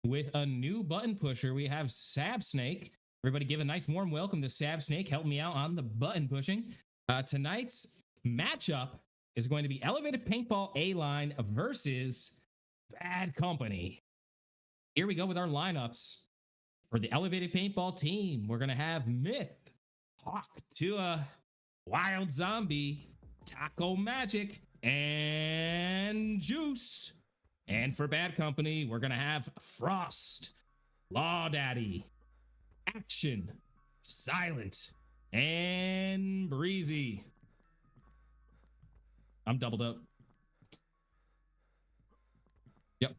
with a new button pusher. We have Sab Snake. Everybody give a nice warm welcome to Sab Snake. Help me out on the button pushing. Tonight's matchup is going to be Elevated Paintball A-Line versus Bad Company. Here we go with our lineups. For the Elevated Paintball team, we're going to have Myth, Hawk, Tua, Wild Zombie, Taco Magic, and Juice. And for Bad Company, we're going to have Frost, Law Daddy, Action, Silent, and Breezy. I'm doubled up. Yep.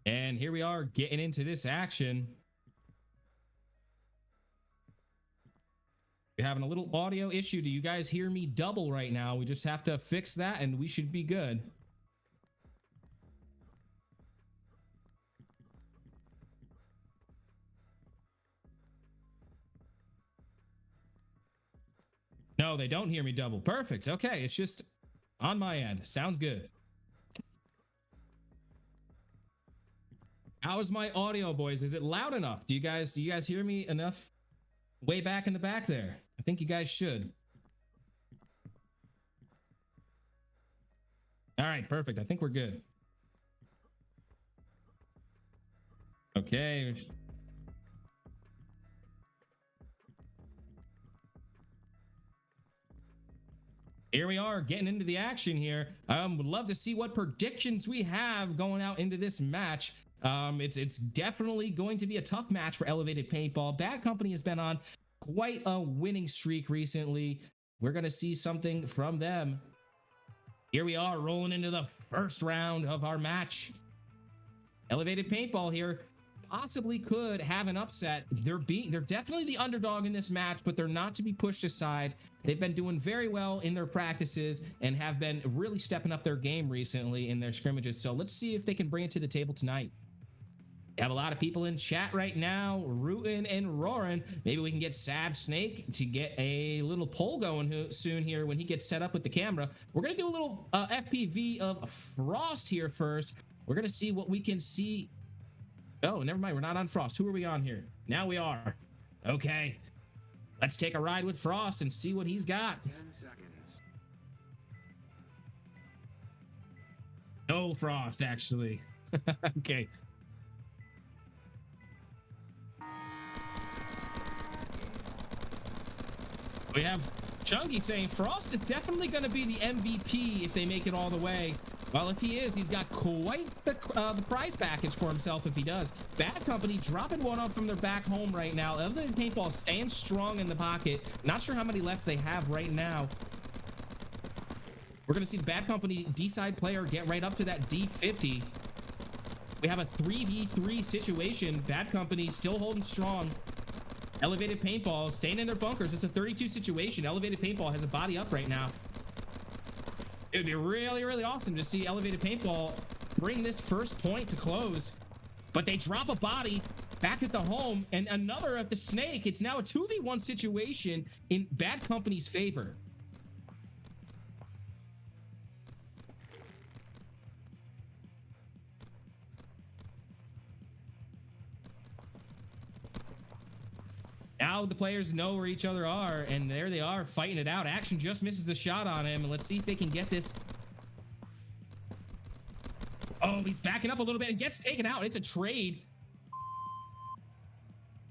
And here we are getting into this action. We're having a little audio issue. Do you guys hear me double right now? We just have to fix that and we should be good. No, they don't hear me double. Perfect. Okay, it's just on my end. Sounds good. How is my audio, boys? Is it loud enough? Do you guys hear me enough? Way back in the back there. I think you guys should. All right, perfect. I think we're good. Okay. Here we are getting into the action here. Would love to see what predictions we have going out into this match. It's definitely going to be a tough match for Elevated Paintball. Bad Company has been on quite a winning streak recently. We're going to see something from them. Here we are rolling into the first round of our match. Elevated Paintball here possibly could have an upset. They're definitely the underdog in this match, but they're not to be pushed aside. They've been doing very well in their practices and have been really stepping up their game recently in their scrimmages. So let's see if they can bring it to the table tonight. We have a lot of people in chat right now, rooting and roaring. Maybe we can get Sab Snake to get a little poll going soon here when he gets set up with the camera. We're going to do a little FPV of Frost here first. We're going to see what we can see. Oh, never mind. We're not on Frost. Who are we on here? Now we are. Okay. Let's take a ride with Frost and see what he's got. 10 seconds. No Frost, actually. Okay. We have Chunky saying Frost is definitely going to be the MVP if they make it all the way. Well, if he is, he's got quite the prize package for himself if he does. Bad Company dropping one off from their back home right now. Elevated Paintball staying strong in the pocket. Not sure how many left they have right now. We're going to see the Bad Company D-side player get right up to that D50. We have a 3v3 situation. Bad Company still holding strong. Elevated Paintball staying in their bunkers. It's a 32 situation. Elevated Paintball has a body up right now. It would be really, really awesome to see Elevated Paintball bring this first point to close. But they drop a body back at the home and another at the Snake. It's now a 2v1 situation in Bad Company's favor. Now the players know where each other are, and there they are fighting it out. Action just misses the shot on him, and let's see if they can get this. Oh, he's backing up a little bit and gets taken out. It's a trade.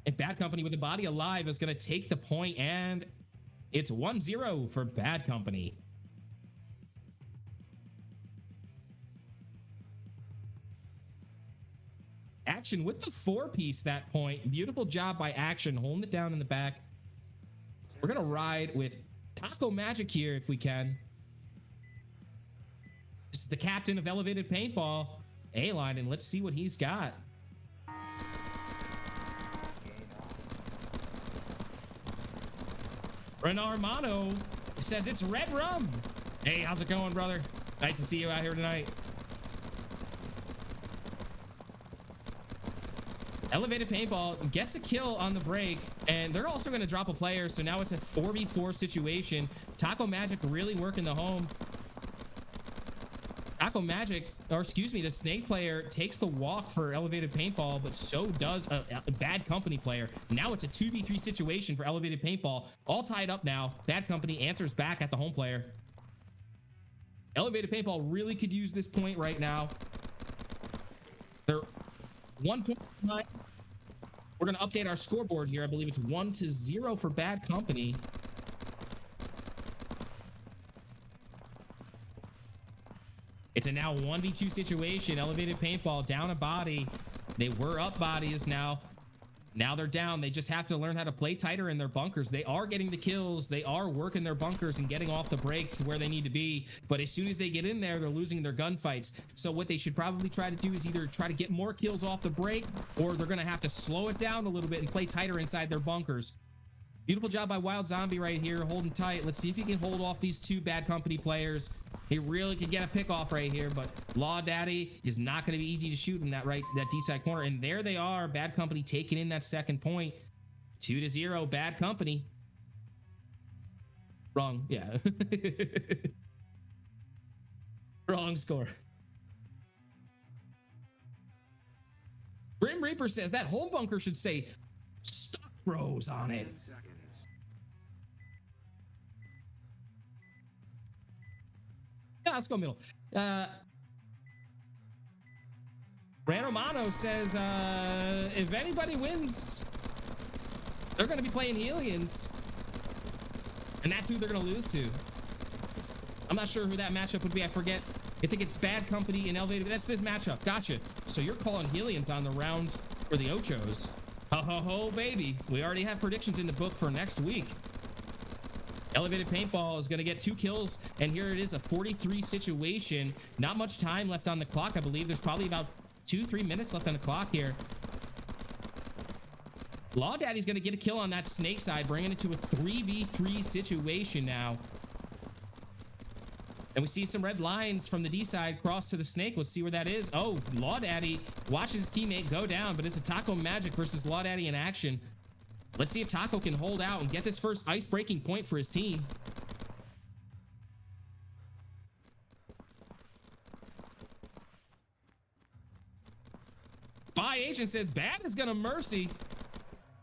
And Bad Company with the body alive is going to take the point, and it's 1-0 for Bad Company. Action with the 4-piece that point. Beautiful job by Action holding it down in the back. We're gonna ride with Taco Magic here if we can. This is the captain of Elevated Paintball, A-Line, and let's see what he's got. Renarmano says it's red rum. Hey, how's it going, brother? Nice to see you out here tonight. Elevated Paintball gets a kill on the break, and they're also going to drop a player, so now it's a 4v4 situation. Taco Magic really working the home. Taco Magic, or excuse me, the Snake player takes the walk for Elevated Paintball, but so does a Bad Company player. Now it's a 2v3 situation for Elevated Paintball. All tied up now. Bad Company answers back at the home player. Elevated Paintball really could use this point right now. They're 1 point behind. We're going to update our scoreboard here. I believe it's 1-0 for Bad Company. It's a now 1v2 situation. Elevated Paintball down a body. They were up bodies now. Now they're down. They just have to learn how to play tighter in their bunkers. They are getting the kills. They are working their bunkers and getting off the break to where they need to be. But as soon as they get in there, they're losing their gunfights. So what they should probably try to do is either try to get more kills off the break, or they're going to have to slow it down a little bit and play tighter inside their bunkers. Beautiful job by Wild Zombie right here, holding tight. Let's see if he can hold off these two Bad Company players. He really could get a pick off right here, but Law Daddy is not going to be easy to shoot in that D side corner. And there they are, Bad Company taking in that second point. 2-0, Bad Company. Wrong, yeah. Wrong score. Grim Reaper says that home bunker should say Stock Bros on it. Yeah, let's go middle. Ranomano says, if anybody wins, they're going to be playing Helions. And that's who they're going to lose to. I'm not sure who that matchup would be. I forget. I think it's Bad Company and Elevated. That's this matchup. Gotcha. So you're calling Helions on the round for the Ochos. Ho, ho, ho, baby. We already have predictions in the book for next week. Elevated Paintball is going to get 2 kills, and here it is, a 43 situation. Not much time left on the clock. I believe there's probably about 2-3 minutes left on the clock here. Law Daddy's going to get a kill on that Snake side, bringing it to a 3v3 situation now. And we see some red lines from the D side cross to the Snake. Let's see where that is. Oh, Law Daddy watches his teammate go down, but it's a Taco Magic versus Law Daddy in action. Let's see if Taco can hold out and get this first ice-breaking point for his team. Spy Agent said, Bad is gonna mercy.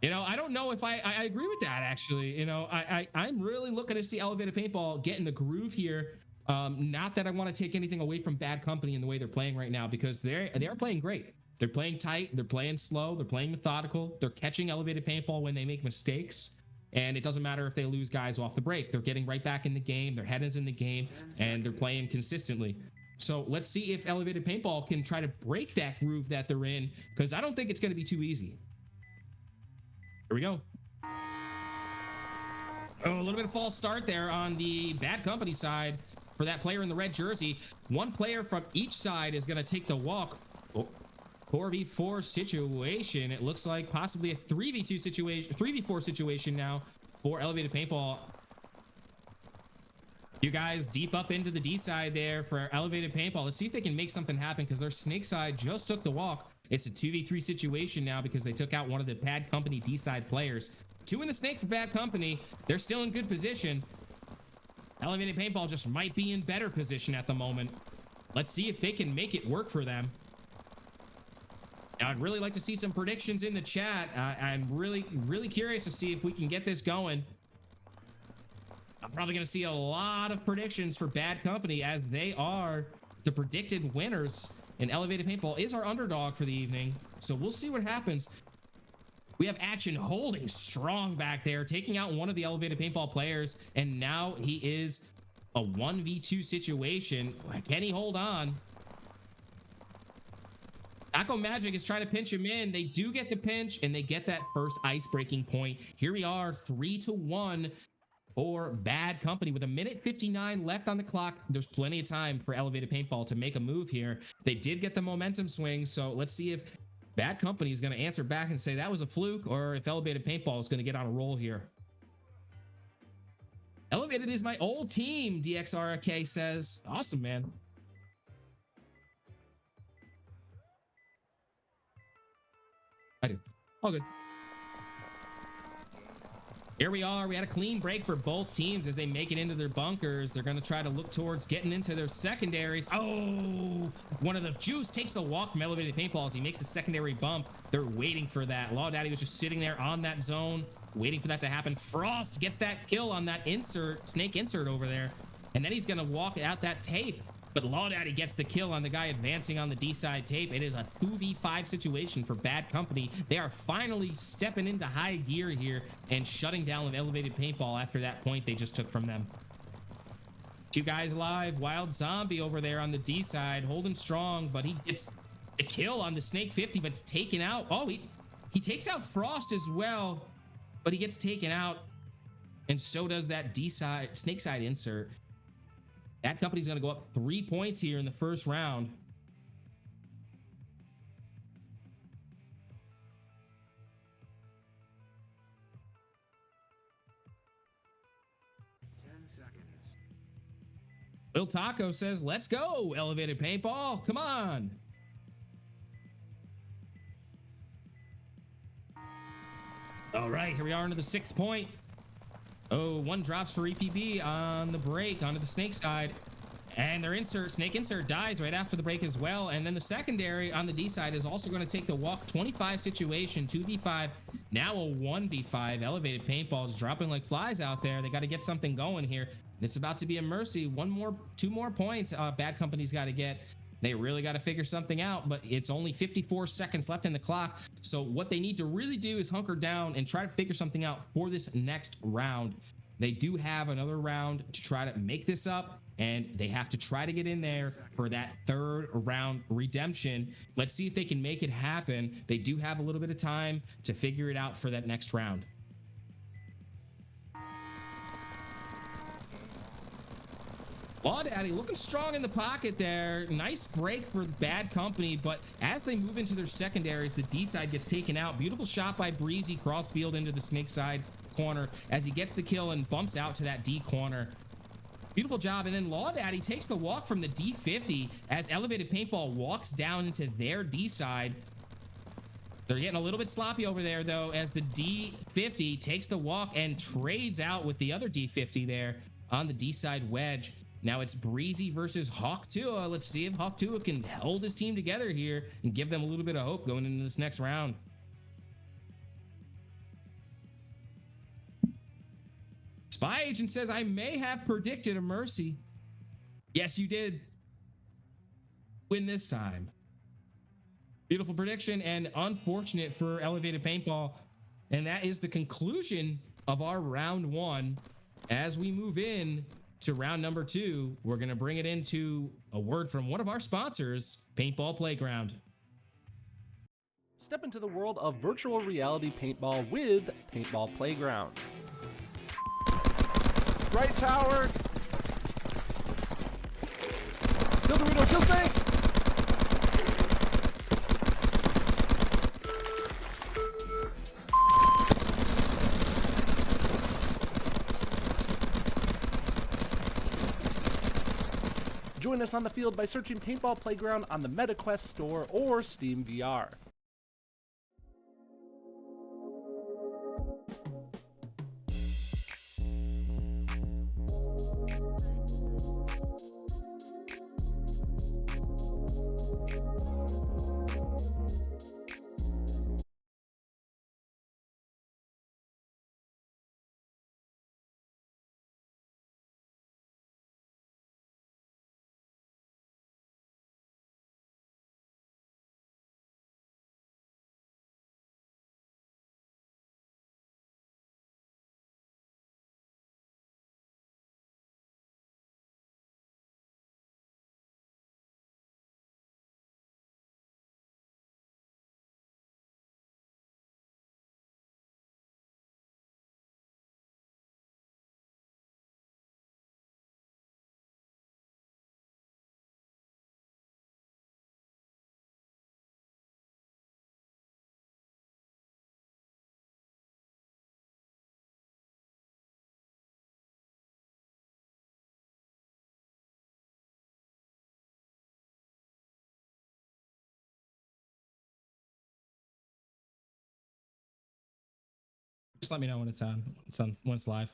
You know, I don't know if I agree with that, actually. You know, I'm really looking to see Elevated Paintball get in the groove here. Not that I want to take anything away from Bad Company in the way they're playing right now, because they are playing great. They're playing tight, they're playing slow, they're playing methodical, they're catching Elevated Paintball when they make mistakes, and it doesn't matter if they lose guys off the break. They're getting right back in the game, their head is in the game, and they're playing consistently. So let's see if Elevated Paintball can try to break that groove that they're in, because I don't think it's going to be too easy. Here we go. Oh, a little bit of false start there on the Bad Company side for that player in the red jersey. One player from each side is going to take the walk. 4v4 situation. It looks like possibly a 3v2 situation, 3v4 situation now for Elevated Paintball. You guys deep up into the D side there for Elevated Paintball. Let's see if they can make something happen, because their Snake side just took the walk. It's a 2v3 situation now because they took out one of the Bad Company D side players. 2 in the Snake for Bad Company. They're still in good position. Elevated Paintball just might be in better position at the moment. Let's see if they can make it work for them. I'd really like to see some predictions in the chat. I'm really curious to see if we can get this going. I'm probably going to see a lot of predictions for Bad Company, as they are the predicted winners, and Elevated Paintball is our underdog for the evening. So we'll see what happens. We have Action holding strong back there, taking out one of the Elevated Paintball players, and now he is a 1v2 situation. Can he hold on? Taco Magic is trying to pinch him in. They do get the pinch, and they get that first ice-breaking point. Here we are, 3-1 for Bad Company with 1:59 left on the clock. There's plenty of time for Elevated Paintball to make a move here. They did get the momentum swing, so let's see if Bad Company is going to answer back and say that was a fluke, or if Elevated Paintball is going to get on a roll here. Elevated is my old team, DXRK says. Awesome, man. I do. All good. Here we are. We had a clean break for both teams as they make it into their bunkers. They're going to try to look towards getting into their secondaries. Oh, one of the Juice takes the walk from elevated paintball as he makes a secondary bump. They're waiting for that. Law Daddy was just sitting there on that zone, waiting for that to happen. Frost gets that kill on that insert, snake insert over there. And then he's going to walk out that tape. But Law Daddy gets the kill on the guy advancing on the D side tape. It is a 2v5 situation for Bad Company. They are finally stepping into high gear here and shutting down with elevated paintball after that point they just took from them. Two guys alive. Wild Zombie over there on the D side holding strong, but he gets the kill on the Snake 50, but it's taken out. Oh, he takes out Frost as well, but he gets taken out, and so does that D side Snake side insert. That company's going to go up 3 points here in the first round. Lil Taco says, let's go, elevated paintball. Come on. All right, here we are into the 6th point. Oh, one drops for EPB on the break onto the Snake side. And their snake insert dies right after the break as well. And then the secondary on the D side is also going to take the walk 25 situation, 2v5. Now a 1v5. Elevated paintball is dropping like flies out there. They got to get something going here. It's about to be a mercy. 2 more points Bad Company's got to get. They really got to figure something out, but it's only 54 seconds left in the clock. So what they need to really do is hunker down and try to figure something out for this next round. They do have another round to try to make this up, and they have to try to get in there for that 3rd round redemption. Let's see if they can make it happen. They do have a little bit of time to figure it out for that next round. Law Daddy looking strong in the pocket there. Nice break for Bad Company, but as they move into their secondaries, the D side gets taken out. Beautiful shot by Breezy, crossfield into the Snake side corner as he gets the kill and bumps out to that D corner. Beautiful job. And then Law Daddy takes the walk from the D50 as elevated paintball walks down into their D side. They're getting a little bit sloppy over there though, as the D50 takes the walk and trades out with the other D50 there on the D side wedge. Now it's Breezy versus Hawk Tua. Let's see if Hawk Tua can hold his team together here and give them a little bit of hope going into this next round. Spy Agent says, I may have predicted a mercy. Yes, you did. Win this time. Beautiful prediction, and unfortunate for elevated paintball. And that is the conclusion of our round 1. As we move in to round number 2, we're going to bring it into a word from one of our sponsors, Paintball Playground. Step into the world of virtual reality paintball with Paintball Playground. Right tower. Kill Dorito, kill Snake. Join us on the field by searching Paintball Playground on the MetaQuest store or Steam VR. Just let me know when it's on. When it's live.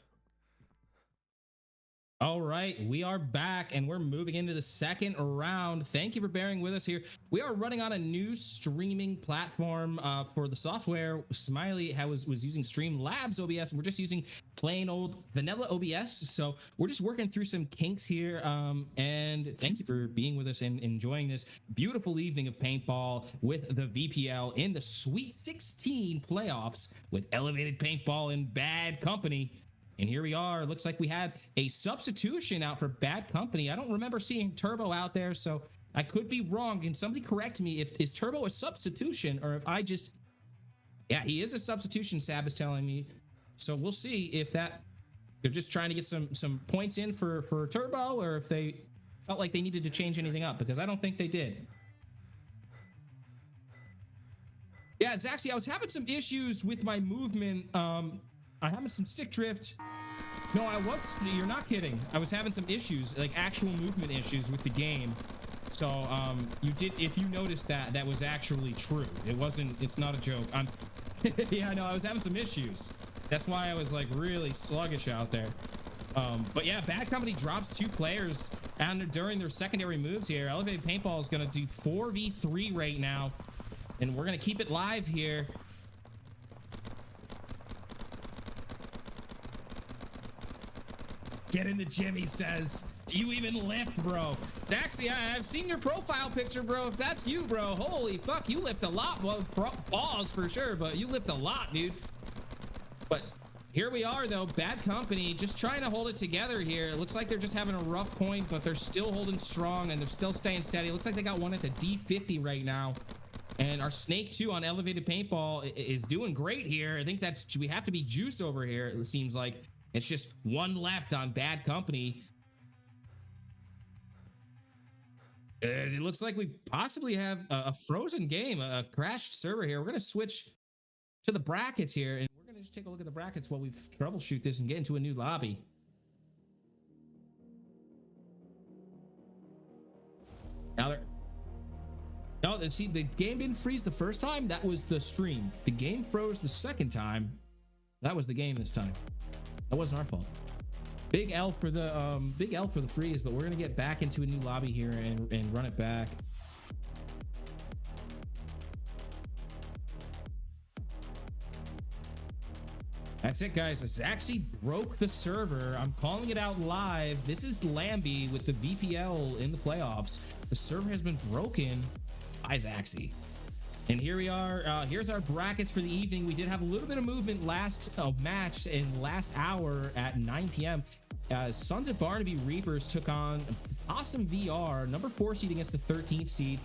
All right, we are back and we're moving into the second round. Thank you for bearing with us here. We are running on a new streaming platform for the software. Smiley was using Streamlabs OBS, and we're just using plain old vanilla OBS. So we're just working through some kinks here. And thank you for being with us and enjoying this beautiful evening of paintball with the VPL in the Sweet 16 playoffs with Elevated Paintball in bad company. And here we are. Looks like we had a substitution out for bad company. I don't remember seeing Turbo out there, so I could be wrong. Can somebody correct me? Is Turbo a substitution, or if I just... Yeah, he is a substitution, Sab is telling me. So we'll see if that... They're just trying to get some points in for Turbo, or if they felt like they needed to change anything up, because I don't think they did. Yeah, Zaxi, I was having some issues with my movement. I'm having some stick drift. No, you're not kidding. I was having some issues, like actual movement issues with the game. So, if you noticed that was actually true. It's not a joke. Yeah, no, I was having some issues. That's why I was like really sluggish out there. But yeah, Bad Company drops 2 players and during their secondary moves here. Elevated Paintball is going to do 4v3 right now. And we're going to keep it live here. Get in the gym, he says. Do you even lift, bro? Zaxi, I've seen your profile picture, bro. If that's you, bro, holy fuck, you lift a lot. Well, pause for sure, but you lift a lot, dude. But here we are, though. Bad Company just trying to hold it together here. It looks like they're just having a rough point, but they're still holding strong, and they're still staying steady. It looks like they got one at the D50 right now. And our Snake 2 on Elevated Paintball is doing great here. I think we have to be juice over here, it seems like. It's just one left on Bad Company. It looks like we possibly have a frozen game, a crashed server here. We're going to switch to the brackets here, and we're going to just take a look at the brackets while we troubleshoot this and get into a new lobby. Now see, the game didn't freeze the first time. That was the stream. The game froze the second time. That was the game this time. That wasn't our fault. Big L for the freeze, but we're gonna get back into a new lobby here and run it back. That's it, guys. Zaxi broke the server. I'm calling it out live. This is Lambie with the VPL in the playoffs. The server has been broken by Zaxi. And here we are. Here's our brackets for the evening. We did have a little bit of movement last match in last hour at 9 p.m. Sons of Barnaby Reapers took on Awesome VR, number 4 seed against the 13th seed.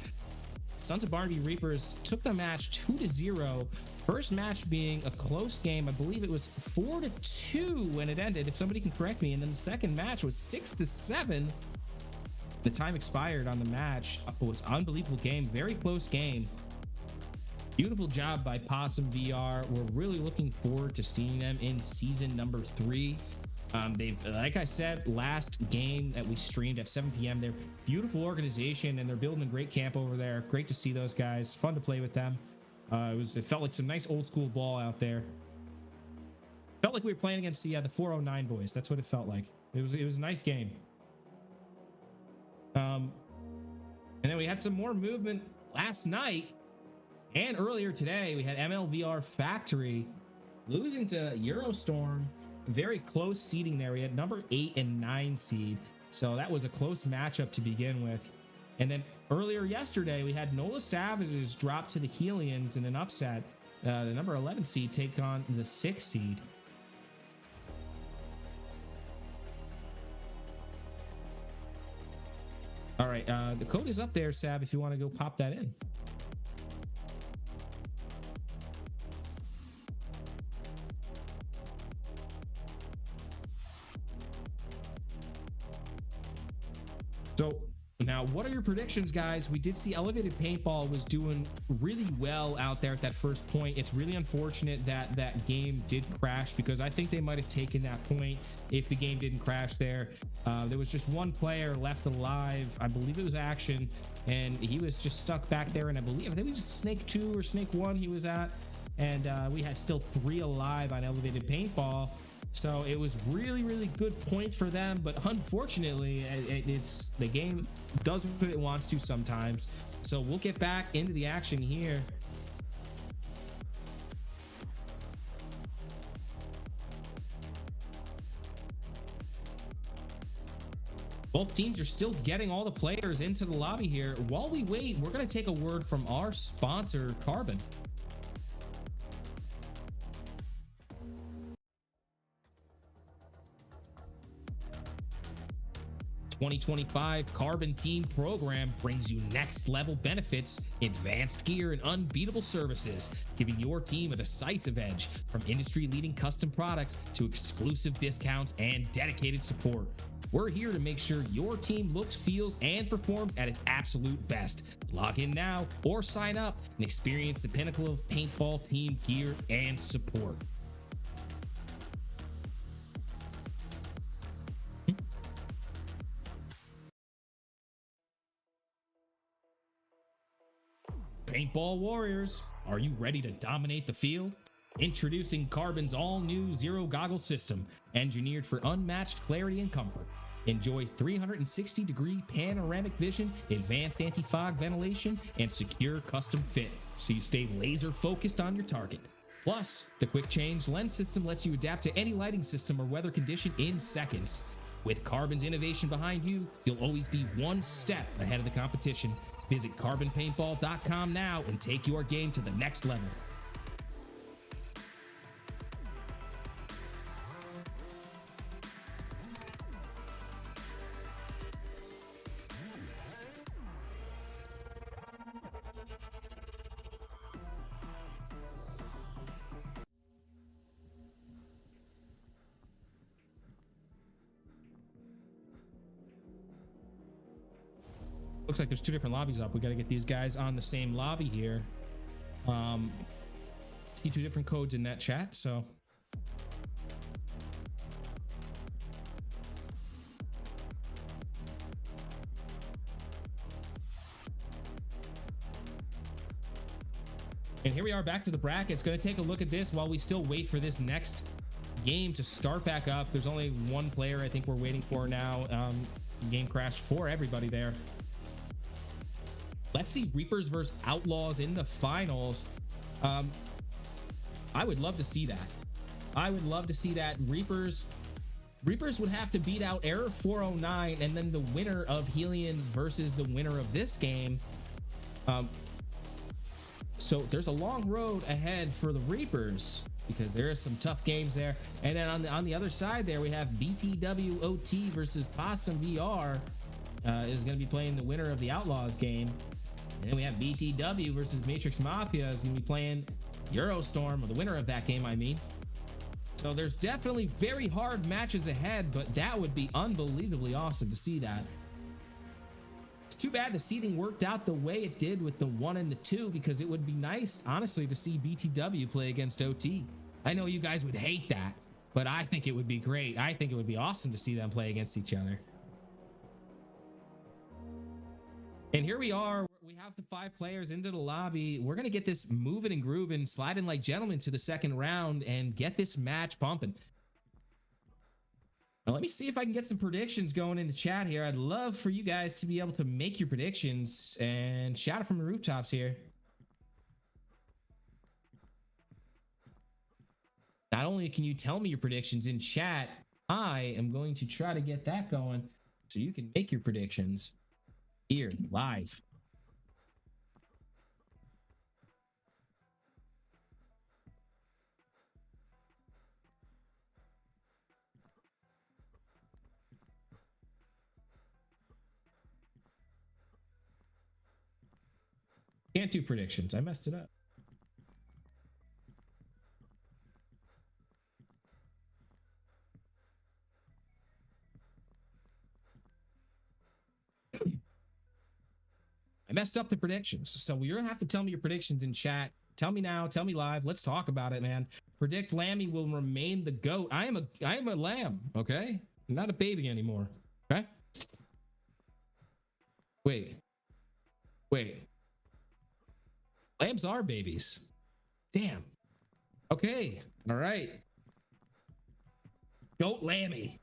Sons of Barnaby Reapers took the match 2-0. First match being a close game. I believe it was 4-2 when it ended, if somebody can correct me. And then the second match was 6-7. The time expired on the match. It was an unbelievable game, very close game. Beautiful job by Possum VR. We're really looking forward to seeing them in season number 3. They've, like I said, last game that we streamed at 7 p.m. They're beautiful organization and they're building a great camp over there. Great to see those guys. Fun to play with them. It felt like some nice old school ball out there. Felt like we were playing against the 409 boys. That's what it felt like. It was a nice game. And then we had some more movement last night. And earlier today, we had MLVR Factory losing to Eurostorm. Very close seeding there. We had number 8 and 9 seed. So that was a close matchup to begin with. And then earlier yesterday, we had Nola Savages drop to the Helians in an upset. The number 11 seed take on the 6 seed. All right, the code is up there, Sab, if you want to go pop that in. So now, what are your predictions, guys? We did see Elevated Paintball was doing really well out there at that first point. It's really unfortunate that that game did crash, because I think they might have taken that point if the game didn't crash there. There was just one player left alive. I believe it was Action, and he was just stuck back there. And I think it was Snake 2 or Snake 1 he was at. and we had still 3 alive on elevated paintball. So it was really, really good point for them, but unfortunately, it's the game does what it wants to sometimes. So we'll get back into the action here. Both teams are still getting all the players into the lobby here. While we wait, we're going to take a word from our sponsor, Carbon. The 2025 Carbon Team Program brings you next level benefits, advanced gear, and unbeatable services, giving your team a decisive edge from industry leading custom products to exclusive discounts and dedicated support. We're here to make sure your team looks, feels, and performs at its absolute best. Log in now or sign up and experience the pinnacle of paintball team gear and support. Paintball Warriors, are you ready to dominate the field? Introducing Carbon's all-new Zero Goggle system, engineered for unmatched clarity and comfort. Enjoy 360-degree panoramic vision, advanced anti-fog ventilation, and secure custom fit, so you stay laser-focused on your target. Plus, the quick change lens system lets you adapt to any lighting system or weather condition in seconds. With Carbon's innovation behind you, you'll always be one step ahead of the competition. Visit carbonpaintball.com now and take your game to the next level. Looks like there's 2 different lobbies up. We got to get these guys on the same lobby here. See 2 different codes in that chat, so and here we are back to the brackets. Going to take a look at this while we still wait for this next game to start back up. There's only 1 player I think we're waiting for now. Game crashed for everybody there. Let's see Reapers versus Outlaws in the finals. I would love to see that. I would love to see that. Reapers would have to beat out Error 409, and then the winner of Helions versus the winner of this game. So there's a long road ahead for the Reapers because there is some tough games there. And then on the other side there, we have BTW OT versus Possum VR is going to be playing the winner of the Outlaws game. And then we have BTW versus Matrix Mafia is going to be playing Eurostorm, or the winner of that game, I mean. So there's definitely very hard matches ahead, but that would be unbelievably awesome to see that. It's too bad the seeding worked out the way it did with the 1 and the 2, because it would be nice, honestly, to see BTW play against OT. I know you guys would hate that, but I think it would be great. I think it would be awesome to see them play against each other. And here we are. We have the 5 players into the lobby. We're going to get this moving and grooving, sliding like gentlemen to the second round and get this match pumping. Now, let me see if I can get some predictions going in the chat here. I'd love for you guys to be able to make your predictions and shout it from the rooftops here. Not only can you tell me your predictions in chat, I am going to try to get that going so you can make your predictions here live. Can't do predictions. I messed it up. I messed up the predictions. So you're gonna have to tell me your predictions in chat. Tell me now, tell me live. Let's talk about it, man. Predict Lammy will remain the GOAT. I am a lamb, okay? I'm not a baby anymore. Okay? Wait. Lambs are babies. Damn. Okay. All right. Goat Lammy.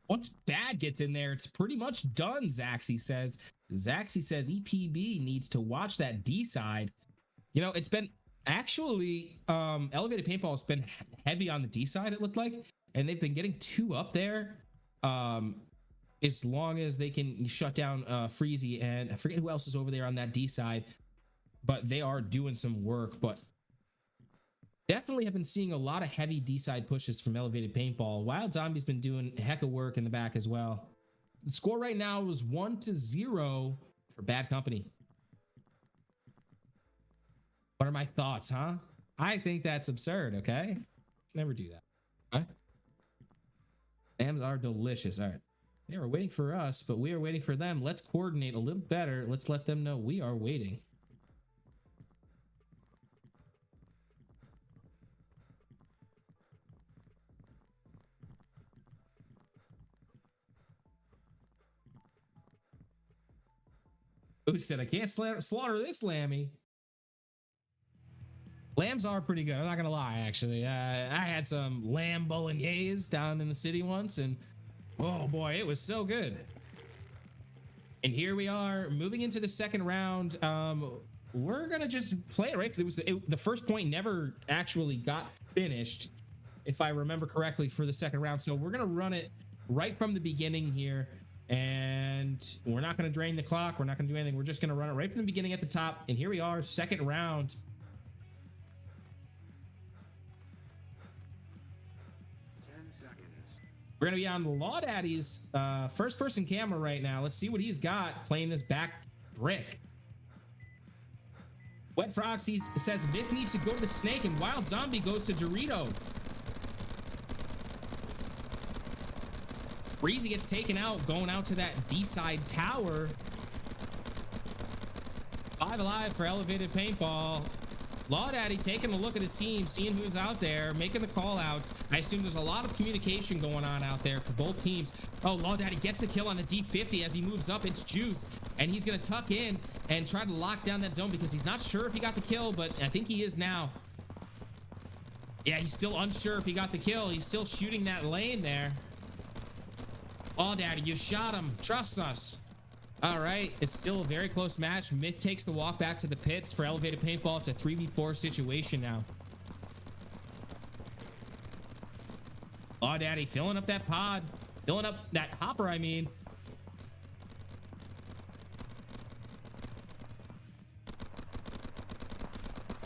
Once Bad gets in there, it's pretty much done, Zaxi says. Zaxi says EPB needs to watch that D side. You know, it's been actually elevated paintball has been heavy on the D side, it looked like, and they've been getting 2 up there as long as they can shut down Freezy, and I forget who else is over there on that D side, but they are doing some work. But definitely have been seeing a lot of heavy D side pushes from elevated paintball. Wild Zombie's been doing a heck of work in the back as well. The score right now is 1-0 for Bad Company. What are my thoughts, huh? I think that's absurd, okay? Never do that. Okay? Hams are delicious. All right. They were waiting for us, but we are waiting for them. Let's coordinate a little better. Let's let them know we are waiting. Who said I can't slaughter this Lammy? Lambs are pretty good. I'm not gonna lie. Actually, I had some lamb bolognese down in the city once, and oh boy, it was so good. And here we are moving into the second round. We're gonna just play it right. The first point never actually got finished, if I remember correctly, for the second round. So we're gonna run it right from the beginning here. And we're not going to drain the clock. We're not going to do anything. We're just going to run it right from the beginning at the top. And here we are, second round. We're going to be on Law Daddy's first person camera right now. Let's see what he's got playing this back brick. Wet Froxy says Myth needs to go to the snake and Wild Zombie goes to Dorito. Breezy gets taken out, going out to that D-side tower. 5 alive for elevated paintball. Law Daddy taking a look at his team, seeing who's out there, making the call outs. I assume there's a lot of communication going on out there for both teams. Oh, Law Daddy gets the kill on the D50 as he moves up. It's Juice, and he's going to tuck in and try to lock down that zone because he's not sure if he got the kill, but I think he is now. Yeah, he's still unsure if he got the kill. He's still shooting that lane there. Oh, Daddy, you shot him. Trust us. All right. It's still a very close match. Myth takes the walk back to the pits for elevated paintball. It's a 3v4 situation now. Oh, Daddy, filling up that pod. Filling up that hopper, I mean.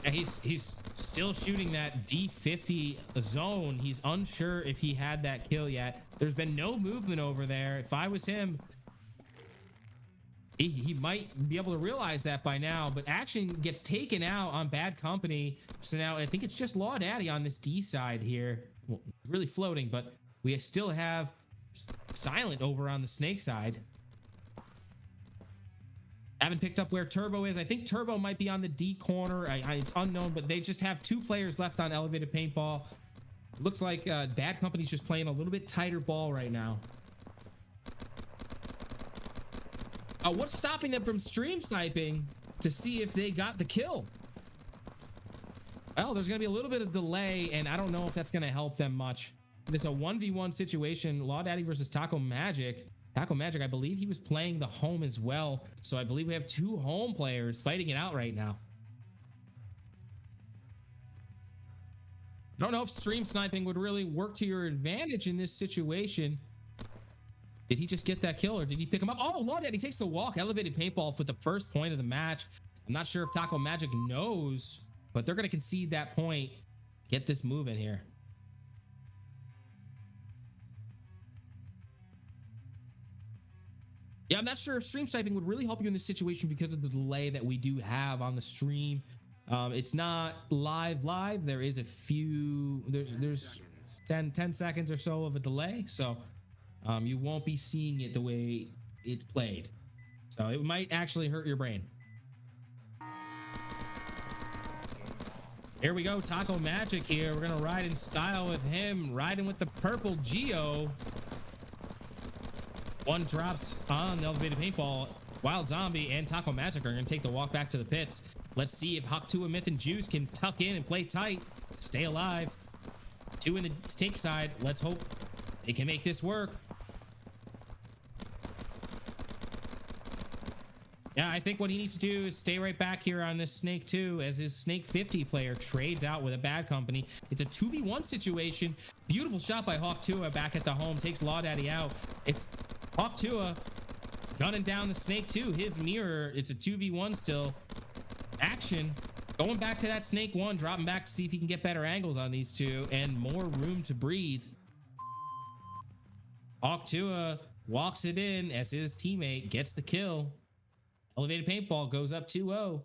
Yeah, he's still shooting that D50 zone. He's unsure if he had that kill yet. There's been no movement over there. If I was him, he might be able to realize that by now, but action gets taken out on Bad Company. So now I think it's just Law Daddy on this D side here. Well, really floating, but we still have Silent over on the snake side. Haven't picked up where Turbo is. I think Turbo might be on the D corner. It's unknown, but they just have 2 players left on elevated paintball. Looks like Bad Company's just playing a little bit tighter ball right now. What's stopping them from stream sniping to see if they got the kill? Well, there's going to be a little bit of delay, and I don't know if that's going to help them much. It's a 1v1 situation. Law Daddy versus Taco Magic. Taco Magic, I believe he was playing the home as well. So I believe we have 2 home players fighting it out right now. I don't know if stream sniping would really work to your advantage in this situation. Did he just get that kill or did he pick him up? Oh, Law Daddy takes the walk. Elevated paintball for the first point of the match. I'm not sure if Taco Magic knows, but they're going to concede that point. Get this moving here. Yeah, I'm not sure if stream sniping would really help you in this situation because of the delay that we do have on the stream. It's not live. There is a few, there's 10 seconds or so of a delay. So you won't be seeing it the way it's played. So it might actually hurt your brain. Here we go, Taco Magic here. We're gonna ride in style with him, riding with the purple Geo. One drops on the elevated paintball. Wild Zombie and Taco Magic are going to take the walk back to the pits. Let's see if Hawk Tua, Myth, and Juice can tuck in and play tight. Stay alive. 2 in the stake side. Let's hope they can make this work. Yeah, I think what he needs to do is stay right back here on this Snake 2 as his Snake 50 player trades out with a bad company. It's a 2v1 situation. Beautiful shot by Hawk Tua back at the home. Takes Law Daddy out. It's Hawk Tua gunning down the Snake 2. His mirror. It's a 2v1 still. Action. Going back to that Snake 1. Dropping back to see if he can get better angles on these two. And more room to breathe. Hawk Tua walks it in as his teammate gets the kill. Elevated Paintball goes up 2-0.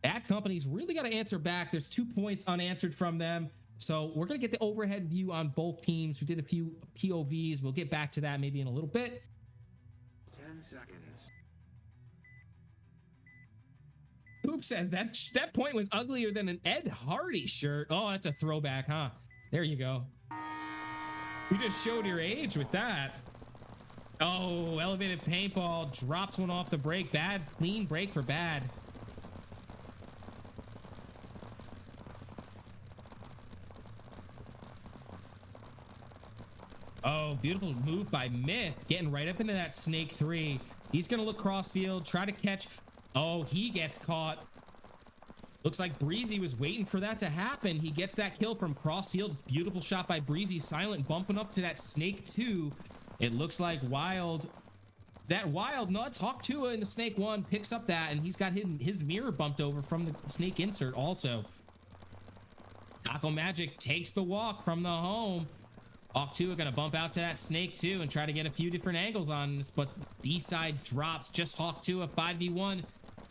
Bad Company's really got to answer back. There's 2 points unanswered from them. So we're going to get the overhead view on both teams. We did a few POVs. We'll get back to that maybe in a little bit. 10 seconds. Hoop says that point was uglier than an Ed Hardy shirt. Oh, that's a throwback, huh? There you go. You just showed your age with that. Oh, Elevated Paintball drops one off the break. Bad, clean break for Bad. Oh, beautiful move by Myth. Getting right up into that Snake 3. He's going to look crossfield, try to catch. Oh, he gets caught. Looks like Breezy was waiting for that to happen. He gets that kill from crossfield. Beautiful shot by Breezy. Silent bumping up to that Snake 2. It looks like Wild. Is that Wild? No, it's Hawk Tua in the Snake 1. Picks up that, and he's got his mirror bumped over from the Snake insert also. Taco Magic takes the walk from the home. Hawk Tua gonna bump out to that Snake 2 and try to get a few different angles on this, but D-side drops. Just Hawk Tua 5v1.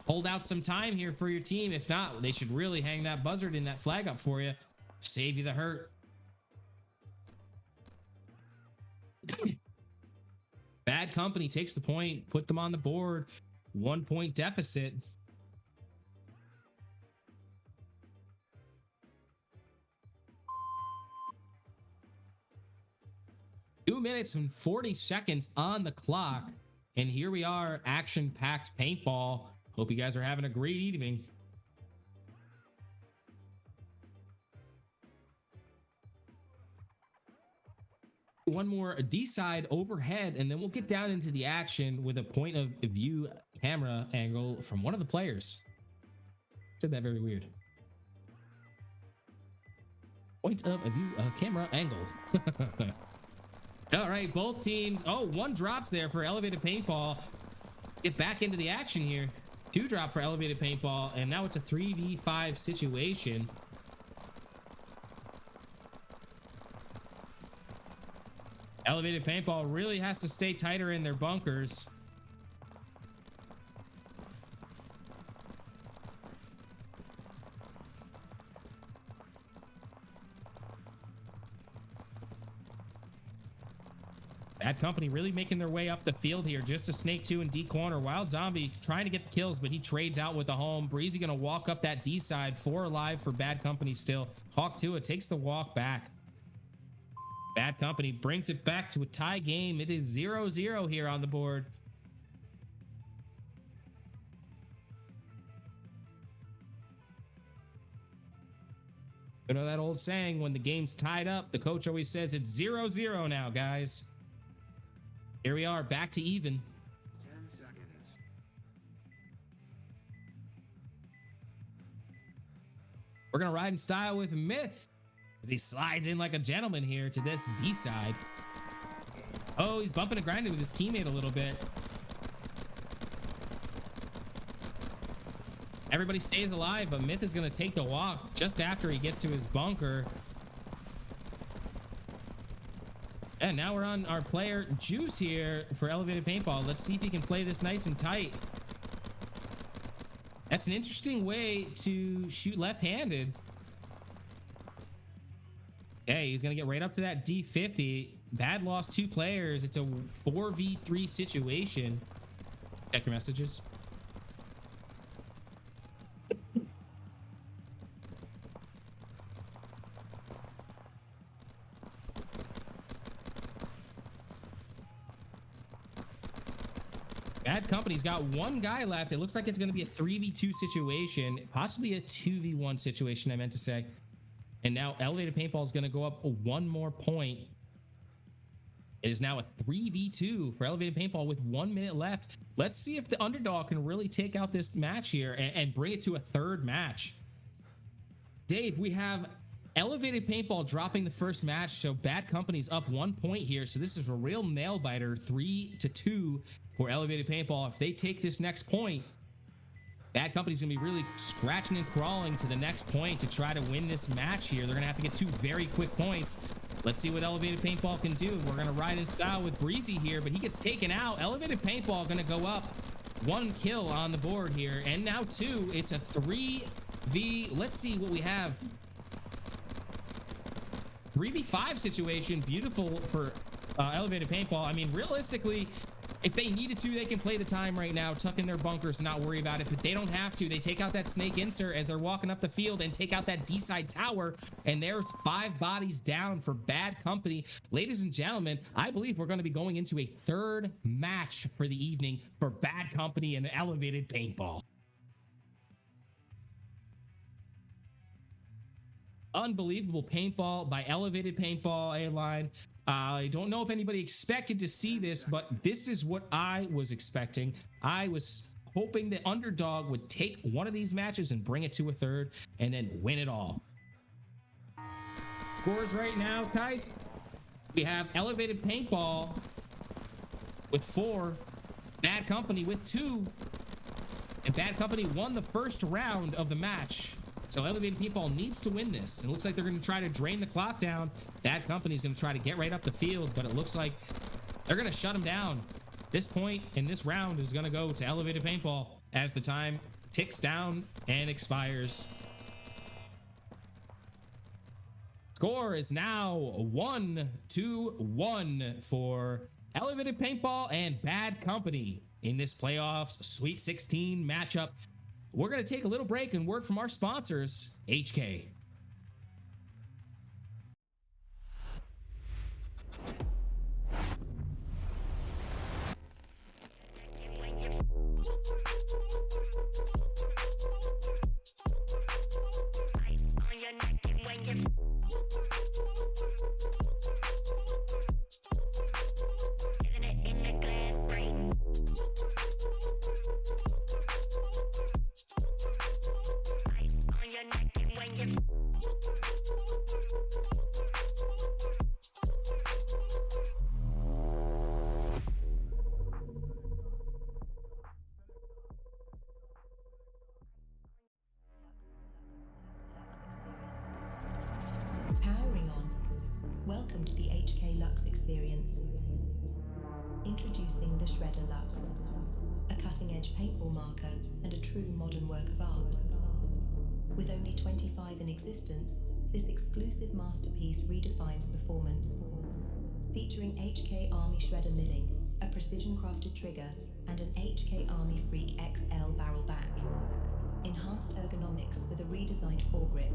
Hold out some time here for your team. If not, they should really hang that buzzard in that flag up for you. Save you the hurt. Bad Company takes the point, put them on the board. 1 point deficit. Two minutes and 40 seconds on the clock. And here we are, action-packed paintball. Hope you guys are having a great evening. One more D-side overhead, and then we'll get down into the action with a point of view camera angle from one of the players. Said that very weird. Point of view camera angle. All right, both teams. Oh, 1 drops there for Elevated Paintball. Get back into the action here. 2 drop for Elevated Paintball, and now it's a 3v5 situation. Elevated Paintball really has to stay tighter in their bunkers. Bad Company really making their way up the field here. Just a Snake 2 in D corner. Wild Zombie trying to get the kills, but he trades out with the home. Breezy gonna walk up that D side. 4 alive for Bad Company still. Hawk Tua takes the walk back. Bad Company brings it back to a tie game. It is 0-0 here on the board. You know that old saying, when the game's tied up, the coach always says it's 0-0 now, guys. Here we are, back to even. 10 seconds. We're gonna ride in style with Myth as he slides in like a gentleman here to this D side. Oh, he's bumping and grinding with his teammate a little bit. Everybody stays alive, but Myth is gonna take the walk just after he gets to his bunker. And now we're on our player Juice here for Elevated Paintball. Let's see if he can play this nice and tight. That's an interesting way to shoot left-handed. Okay, he's gonna get right up to that D50. Bad lost 2 players. It's a 4v3 situation. Check your messages. Bad Company's got one guy left. It looks like it's going to be a 3v2 situation, possibly a 2v1 situation, I meant to say. And now Elevated Paintball is going to go up one more point. It is now a 3v2 for Elevated Paintball with 1 minute left. Let's see if the underdog can really take out this match here and bring it to a third match. Dave, we have Elevated Paintball dropping the first match, so Bad Company's up 1 point here. So this is a real nail biter, 3-2 for Elevated Paintball. If they take this next point, Bad Company's gonna be really scratching and crawling to the next point to try to win this match here. They're gonna have to get 2 very quick points. Let's see what Elevated Paintball can do. We're gonna ride in style with Breezy here, but he gets taken out. Elevated Paintball gonna go up 1 kill on the board here, and now 2. It's a 3v. Let's see what we have. 3v5 situation. Beautiful for Elevated Paintball. I mean, realistically, if they needed to, they can play the time right now, tuck in their bunkers and not worry about it, but they don't have to. They take out that snake insert as they're walking up the field and take out that D-side tower, and there's 5 bodies down for Bad Company. Ladies and gentlemen, I believe we're going to be going into a third match for the evening for Bad Company and Elevated Paintball. Unbelievable paintball by Elevated Paintball A-Line. I don't know if anybody expected to see this, but this is what I was expecting. I was hoping the underdog would take one of these matches and bring it to a third and then win it all. Scores right now, guys. We have Elevated Paintball with 4, Bad Company with 2, and Bad Company won the first round of the match. So Elevated Paintball needs to win this. It looks like they're going to try to drain the clock down. Bad Company's going to try to get right up the field, but it looks like they're going to shut them down. This point in this round is going to go to Elevated Paintball as the time ticks down and expires. Score is now 1-1 for Elevated Paintball and Bad Company in this playoffs Sweet 16 matchup. We're going to take a little break and word from our sponsors, HK. Powering on. Welcome to the HK Lux experience. Introducing the Shredder Lux, a cutting-edge paintball marker and a true modern work of art. With only 25 in existence, this exclusive masterpiece redefines performance. Featuring HK Army Shredder milling, a precision-crafted trigger, and an HK Army Freak XL barrel back. Enhanced ergonomics with a redesigned foregrip,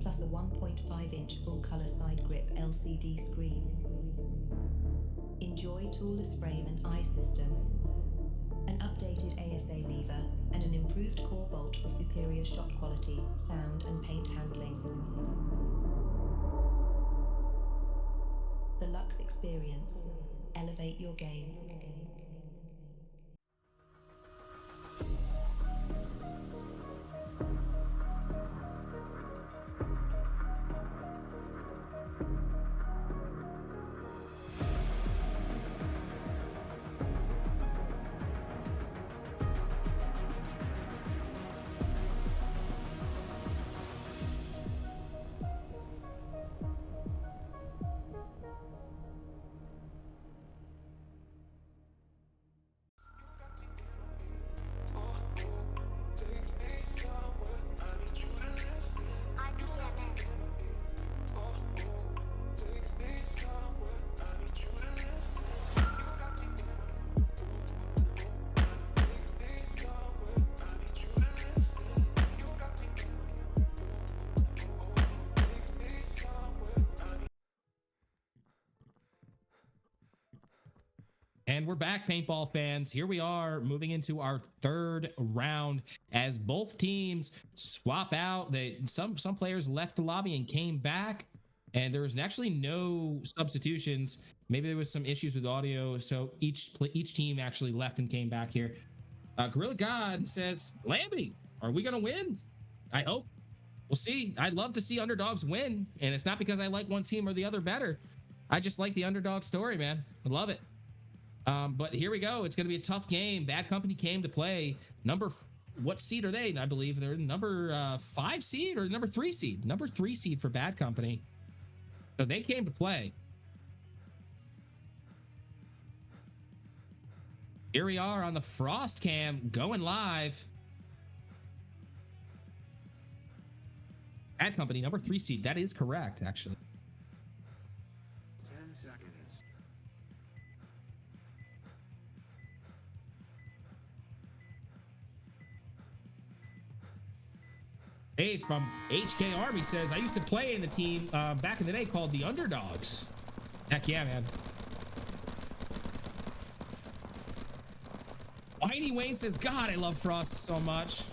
plus a 1.5-inch full-color side grip LCD screen. Enjoy toolless frame and eye system, an updated ASA lever, and an improved core bolt for superior shot quality, sound, and paint handling. The Lux Experience. Elevate your game. And we're back, paintball fans. Here we are moving into our third round as both teams swap out. Some players left the lobby and came back, and there was actually no substitutions. Maybe there was some issues with audio, so each team actually left and came back here. Gorilla God says, Lamby, are we gonna win? I hope. We'll see. I'd love to see underdogs win, and it's not because I like one team or the other better. I just like the underdog story, man. I love it. But here we go. It's going to be a tough game. Bad Company came to play. What seed are they? I believe they're number 5 seed or number 3 seed. Number 3 seed for Bad Company. So they came to play. Here we are on the Frost Cam going live. Bad Company, number 3 seed. That is correct, actually. 10 seconds. Dave from HK Army says, I used to play in the team back in the day called the Underdogs. Heck yeah, man. Whitey Wayne says, God, I love Frost so much.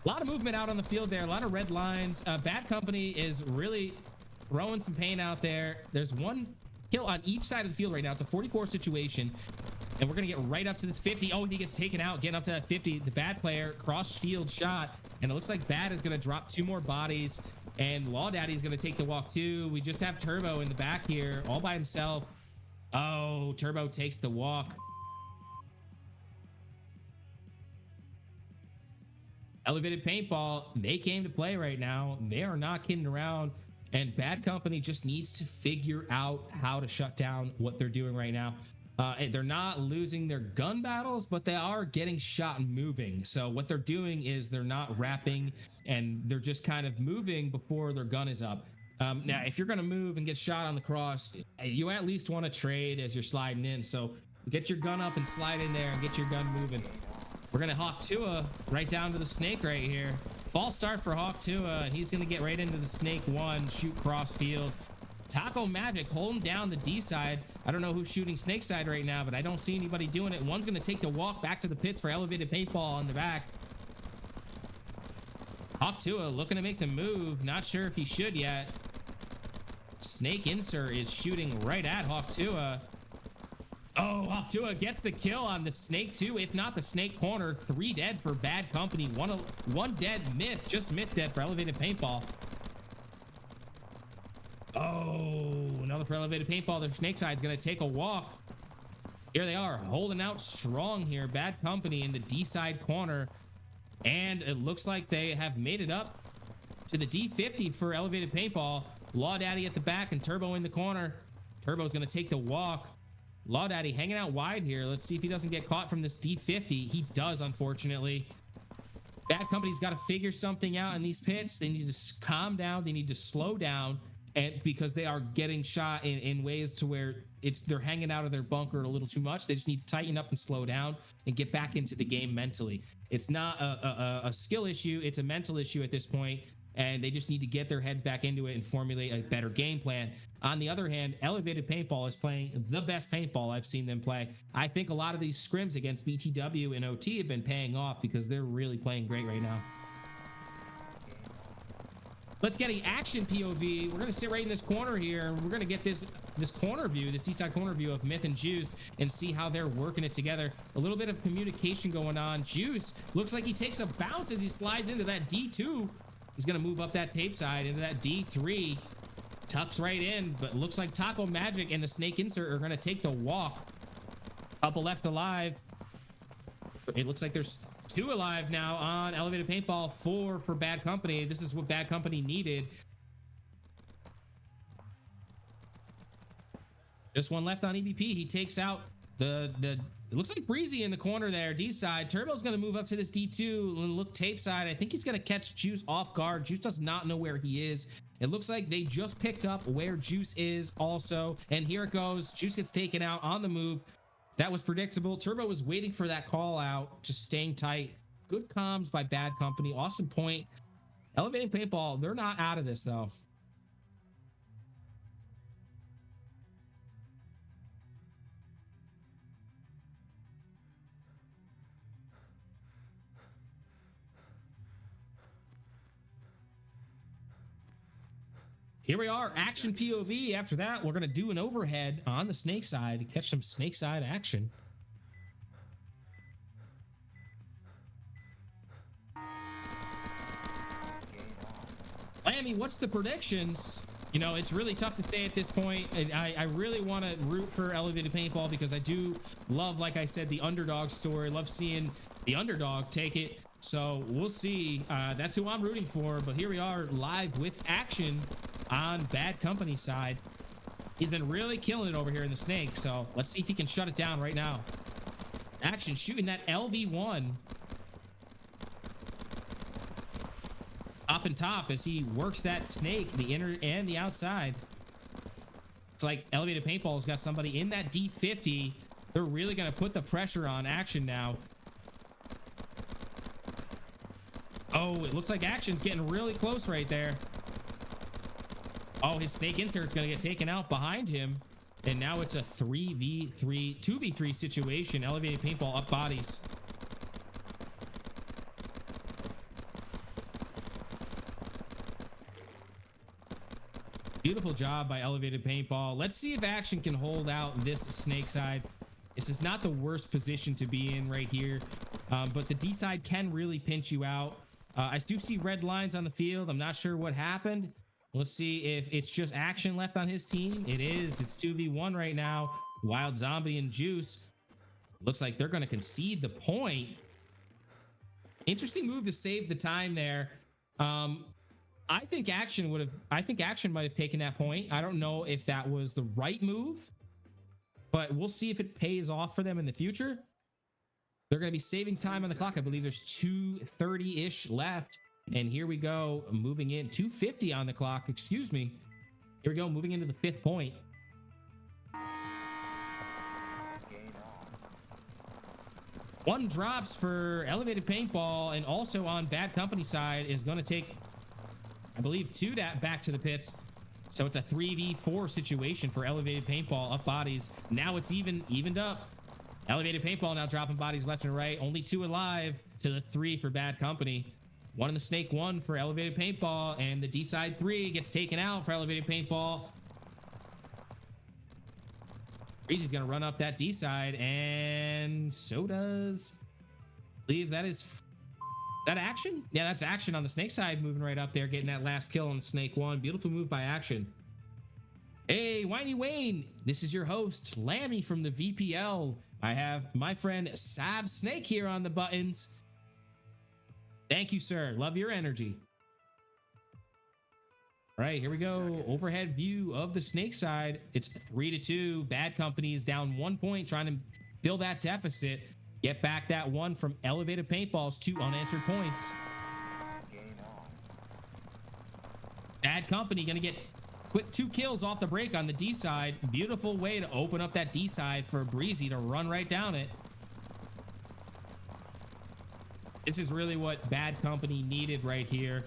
A lot of movement out on the field there. A lot of red lines. Bad Company is really throwing some pain out there. There's one kill on each side of the field right now. It's a 44 situation. And we're going to get right up to this 50. Oh, he gets taken out, getting up to that 50. The Bad player, cross field shot. And it looks like Bad is going to drop 2 more bodies. And Law Daddy is going to take the walk too. We just have Turbo in the back here all by himself. Oh, Turbo takes the walk. Elevated Paintball, they came to play right now. They are not kidding around. And Bad Company just needs to figure out how to shut down what they're doing right now. They're not losing their gun battles, but they are getting shot and moving. So what they're doing is they're not wrapping, and they're just kind of moving before their gun is up. Now, if you're going to move and get shot on the cross, you at least want to trade as you're sliding in. So get your gun up and slide in there and get your gun moving. We're going to Hawk Tua right down to the snake right here. False start for Hawk Tua, and he's going to get right into the snake 1, shoot cross field. Taco Magic holding down the D side. I don't know who's shooting snake side right now, but I don't see anybody doing it. One's going to take the walk back to the pits for Elevated Paintball on the back. Hawk Tua looking to make the move. Not sure if he should yet. Snake Insert is shooting right at Hawk Tua. Oh, Hawk Tua gets the kill on the snake 2, if not the snake corner. 3 dead for Bad Company. One dead Myth, just Myth dead for Elevated Paintball. Oh, another for Elevated Paintball. Their snake side's gonna take a walk. Here they are, holding out strong here. Bad Company in the D side corner. And it looks like they have made it up to the D50 for Elevated Paintball. Law Daddy at the back and Turbo in the corner. Turbo's gonna take the walk. Law Daddy hanging out wide here. Let's see if he doesn't get caught from this D50. He does, unfortunately. Bad Company's got to figure something out in these pits. They need to calm down. They need to slow down, and because they are getting shot in ways to where they're hanging out of their bunker a little too much. They just need to tighten up and slow down and get back into the game mentally. It's not a skill issue. It's a mental issue at this point, and they just need to get their heads back into it and formulate a better game plan. On the other hand, Elevated Paintball is playing the best paintball I've seen them play. I think a lot of these scrims against BTW and OT have been paying off because they're really playing great right now. Let's get an action POV. We're going to sit right in this corner here. We're going to get this corner view, this D-side corner view of Myth and Juice, and see how they're working it together. A little bit of communication going on. Juice looks like he takes a bounce as he slides into that D2. He's going to move up that tape side into that D3. Tucks right in, but looks like Taco Magic and the Snake Insert are going to take the walk. Couple left alive. It looks like there's 2 alive now on Elevated Paintball, 4 for Bad Company. This is what Bad Company needed. Just 1 left on EBP. He takes out it looks like Breezy in the corner there, D side. Turbo's going to move up to this D2 and look tape side. I think he's going to catch Juice off guard. Juice does not know where he is. It looks like they just picked up where Juice is also. And here it goes. Juice gets taken out on the move. That was predictable. Turbo was waiting for that call out, just staying tight. Good comms by Bad Company. Awesome point. Elevating Paintball, they're not out of this though. Here we are, action POV. After that, we're going to do an overhead on the snake side, catch some snake side action. Lammy, what's the predictions? You know, it's really tough to say at this point. I really want to root for Elevated Paintball because I do love, like I said, the underdog story. Love seeing the underdog take it. So we'll see. That's who I'm rooting for. But here we are live with action on Bad Company side. He's been really killing it over here in the snake. So let's see if he can shut it down right now. Action shooting that LV1. Up and top as he works that snake, the inner and the outside. It's like Elevated Paintball's got somebody in that D50. They're really going to put the pressure on action now. Oh, it looks like action's getting really close right there. Oh, his snake insert's going to get taken out behind him. And now it's a 2v3 situation. Elevated Paintball up bodies. Beautiful job by Elevated Paintball. Let's see if action can hold out this snake side. This is not the worst position to be in right here, but the D side can really pinch you out. I do see red lines on the field. I'm not sure what happened. Let's see if it's just action left on his team. It is. It's 2v1 right now. Wild Zombie and Juice. Looks like they're going to concede the point. Interesting move to save the time there. I think action might have taken that point. I don't know if that was the right move, but we'll see if it pays off for them in the future. They're going to be saving time on the clock. I believe there's 2:30-ish left. And here we go, moving in 2:50 on the clock. Excuse me. Here we go, moving into the 5th point. One drops for Elevated Paintball, and also on Bad Company side is going to take, I believe, 2 back to the pits. So it's a 3v4 situation for Elevated Paintball up bodies. Now it's evened up. Elevated Paintball now dropping bodies left and right. Only 2 alive to the 3 for Bad Company. 1 in the snake, 1 for Elevated Paintball, and the D side 3 gets taken out for Elevated Paintball. Breezy's gonna run up that D side, and so does, I believe that is that action. Yeah, that's action on the snake side, moving right up there, getting that last kill on the snake 1. Beautiful move by action. Hey, Whiny Wayne, this is your host, Lammy from the VPL. I have my friend Sab Snake here on the buttons. Thank you, sir. Love your energy. All right, here we go. Overhead view of the snake side. It's 3-2. Bad Company's down 1 point, trying to fill that deficit. Get back that 1 from Elevated Paintball's 2 unanswered points. Bad Company gonna get quick 2 kills off the break on the D side. Beautiful way to open up that D side for Breezy to run right down it. This is really what Bad Company needed right here.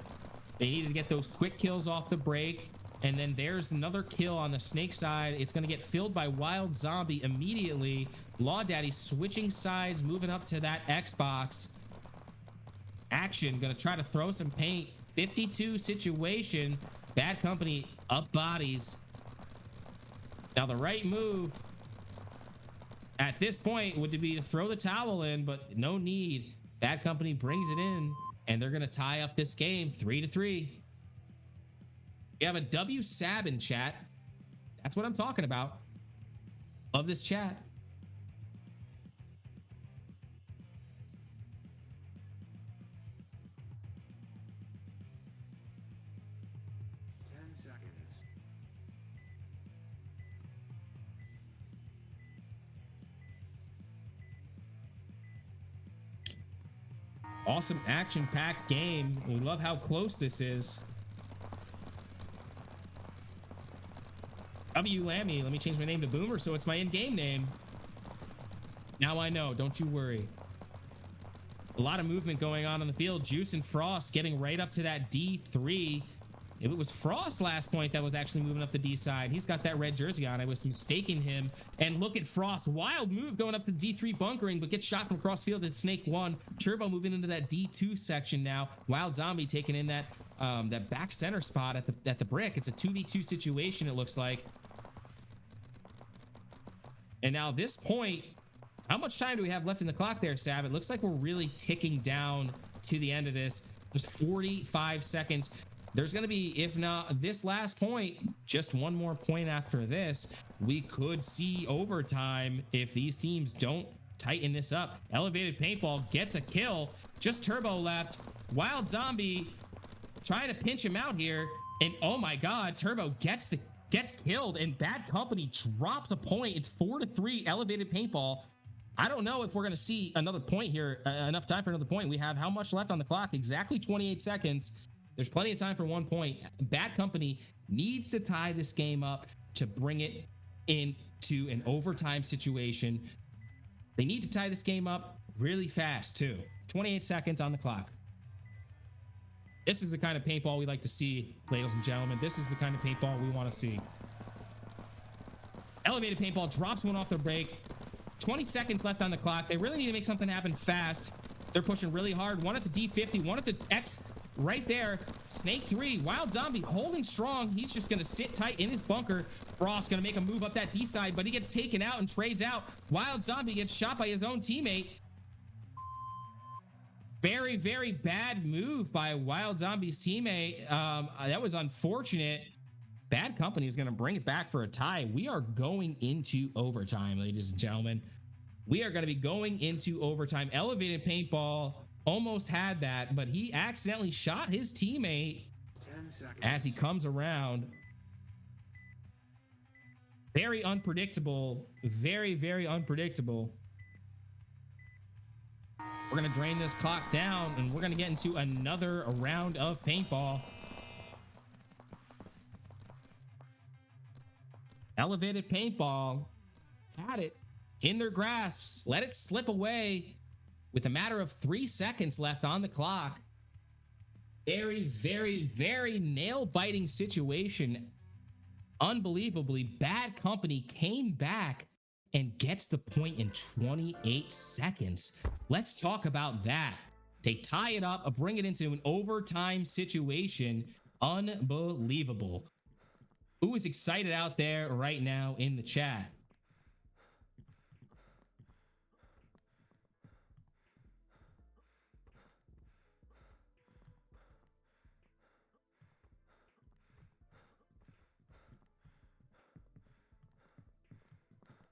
They needed to get those quick kills off the break. And then there's another kill on the snake side. It's going to get filled by Wild Zombie immediately. Law Daddy switching sides, moving up to that Xbox. Action, going to try to throw some paint. 52 situation. Bad Company up bodies. Now the right move at this point would be to throw the towel in, but no need. Bad Company brings it in, and they're going to tie up this game 3-3. We have a W Sab in chat. That's what I'm talking about. Love this chat. Awesome action-packed game. We love how close this is. W Lammy. Let me change my name to Boomer so it's my in-game name. Now I know. Don't you worry. A lot of movement going on the field. Juice and Frost getting right up to that D3. If it was Frost last point that was actually moving up the D side, he's got that red jersey on. I was mistaking him. And look at Frost. Wild move going up to D3 bunkering, but gets shot from cross field at Snake 1. Turbo moving into that D2 section now. Wild Zombie taking in that that back center spot at the brick. It's a 2v2 situation, it looks like. And now this point, how much time do we have left in the clock there, Sab? It looks like we're really ticking down to the end of this. Just 45 seconds. There's going to be, if not this last point, just one more point after this. We could see overtime if these teams don't tighten this up. Elevated Paintball gets a kill. Just Turbo left. Wild Zombie trying to pinch him out here. And oh my God, Turbo gets killed, and Bad Company drops a point. It's 4-3 Elevated Paintball. I don't know if we're going to see another point here, enough time for another point. We have how much left on the clock? Exactly 28 seconds. There's plenty of time for 1 point. Bad Company needs to tie this game up to bring it into an overtime situation. They need to tie this game up really fast, too. 28 seconds on the clock. This is the kind of paintball we like to see, ladies and gentlemen. This is the kind of paintball we want to see. Elevated Paintball drops one off their break. 20 seconds left on the clock. They really need to make something happen fast. They're pushing really hard. One at the D50, one at the X right there. Snake 3, Wild Zombie holding strong. He's just going to sit tight in his bunker. Frost going to make a move up that D side, but he gets taken out and trades out. Wild Zombie gets shot by his own teammate. Very, very bad move by Wild Zombie's teammate. That was unfortunate. Bad Company is going to bring it back for a tie. We are going into overtime, ladies and gentlemen. We are going to be going into overtime. Elevated Paintball almost had that, but he accidentally shot his teammate 10 seconds. as he comes around. Very unpredictable. Very, very unpredictable. We're going to drain this clock down, and we're going to get into another round of paintball. Elevated Paintball had it in their grasps, let it slip away with a matter of 3 seconds left on the clock. Very, very, very nail-biting situation. Unbelievably, Bad Company came back and gets the point in 28 seconds. Let's talk about that. They tie it up, bring it into an overtime situation. Unbelievable. Who is excited out there right now in the chat?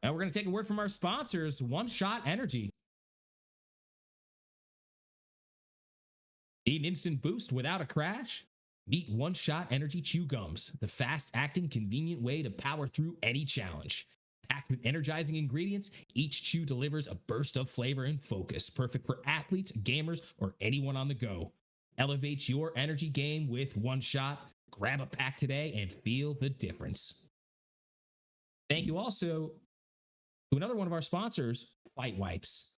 And we're going to take a word from our sponsors, One Shot Energy. Need an instant boost without a crash? Meet One Shot Energy Chew Gums, the fast-acting, convenient way to power through any challenge. Packed with energizing ingredients, each chew delivers a burst of flavor and focus, perfect for athletes, gamers, or anyone on the go. Elevate your energy game with One Shot. Grab a pack today and feel the difference. Thank you also to another one of our sponsors, Fight Wipes.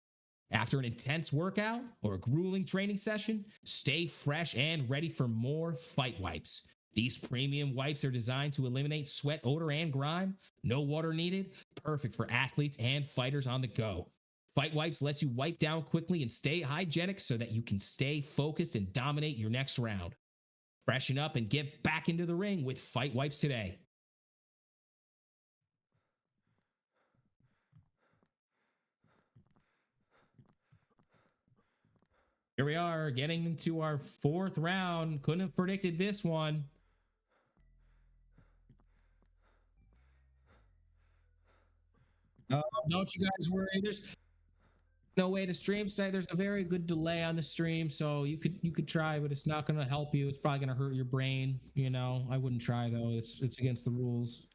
After an intense workout or a grueling training session, stay fresh and ready for more Fight Wipes. These premium wipes are designed to eliminate sweat, odor, and grime. No water needed, perfect for athletes and fighters on the go. Fight Wipes lets you wipe down quickly and stay hygienic so that you can stay focused and dominate your next round. Freshen up and get back into the ring with Fight Wipes today. Here we are, getting into our fourth round. Couldn't have predicted this one. Don't you guys worry. There's no way to stream tonight. There's a very good delay on the stream, so you could try, but it's not going to help you. It's probably going to hurt your brain. You know, I wouldn't try though. It's against the rules.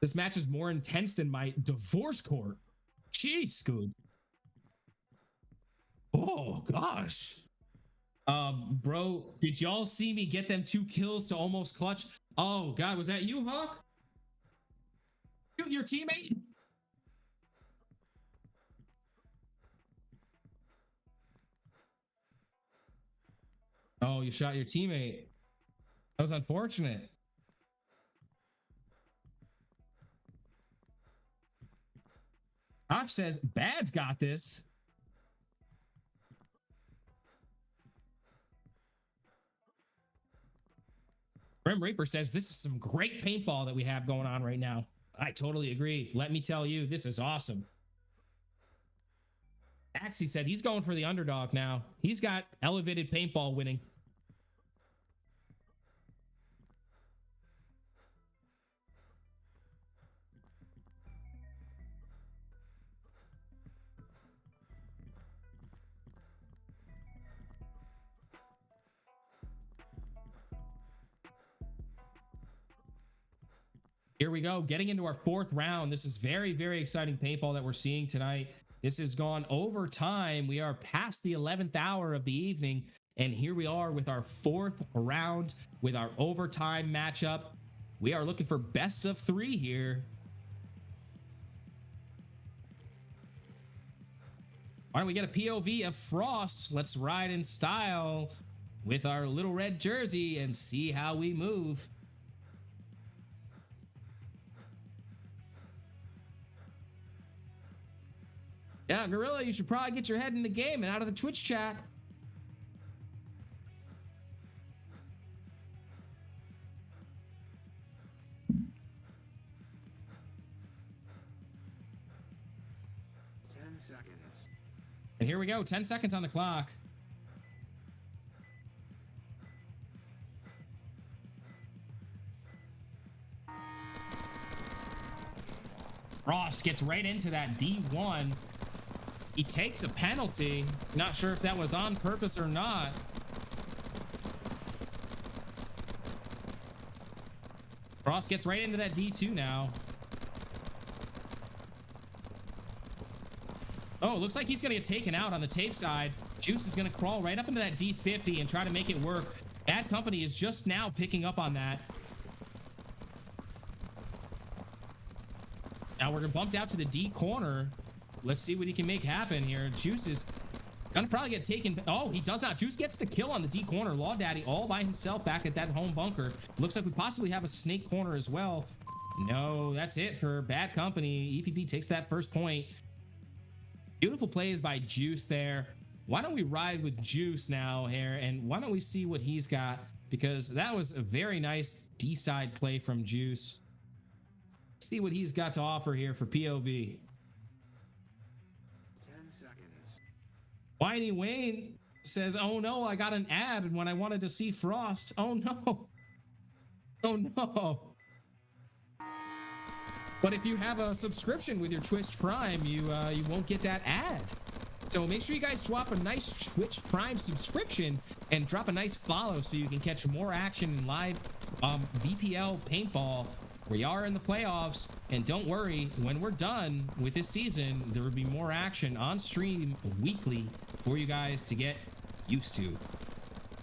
This match is more intense than my divorce court. Jeez, Scoot. Oh, gosh. Bro, did y'all see me get them 2 kills to almost clutch? Oh, God, was that you, Hawk? Shoot your teammate? Oh, you shot your teammate. That was unfortunate. Off says, Bad's got this. Grim Reaper says this is some great paintball that we have going on right now. I totally agree. Let me tell you, this is awesome. Axie said he's going for the underdog now. He's got elevated paintball winning. Here we go, getting into our fourth round. This is very, very exciting paintball that we're seeing tonight. This has gone overtime. We are past the 11th hour of the evening, and here we are with our fourth round with our overtime matchup. We are looking for best of 3 here. Why don't we get a POV of Frost? Let's ride in style with our little red jersey and see how we move. Yeah, Gorilla, you should probably get your head in the game and out of the Twitch chat. Seconds. And here we go, 10 seconds on the clock. Frost gets right into that D1. He takes a penalty. Not sure if that was on purpose or not. Frost gets right into that D2 now. Oh, looks like he's gonna get taken out on the tape side. Juice is gonna crawl right up into that D50 and try to make it work. Bad Company is just now picking up on that. Now we're bumped out to the D corner. Let's see what he can make happen here. Juice is gonna probably get taken. Oh, he does not. Juice gets the kill on the D corner. Law Daddy all by himself back at that home bunker. Looks like we possibly have a snake corner as well. No, that's it for Bad Company. EPP takes that first point. Beautiful plays by Juice there. Why don't we ride with Juice now here, and why don't we see what he's got, because that was a very nice D side play from Juice. Let's see what he's got to offer here for POV. Whiny Wayne says, oh no, I got an ad when I wanted to see Frost. Oh no. Oh no. But if you have a subscription with your Twitch Prime, you won't get that ad. So make sure you guys drop a nice Twitch Prime subscription and drop a nice follow so you can catch more action in live VPL paintball. We are in the playoffs, and don't worry, when we're done with this season, there will be more action on stream weekly for you guys to get used to.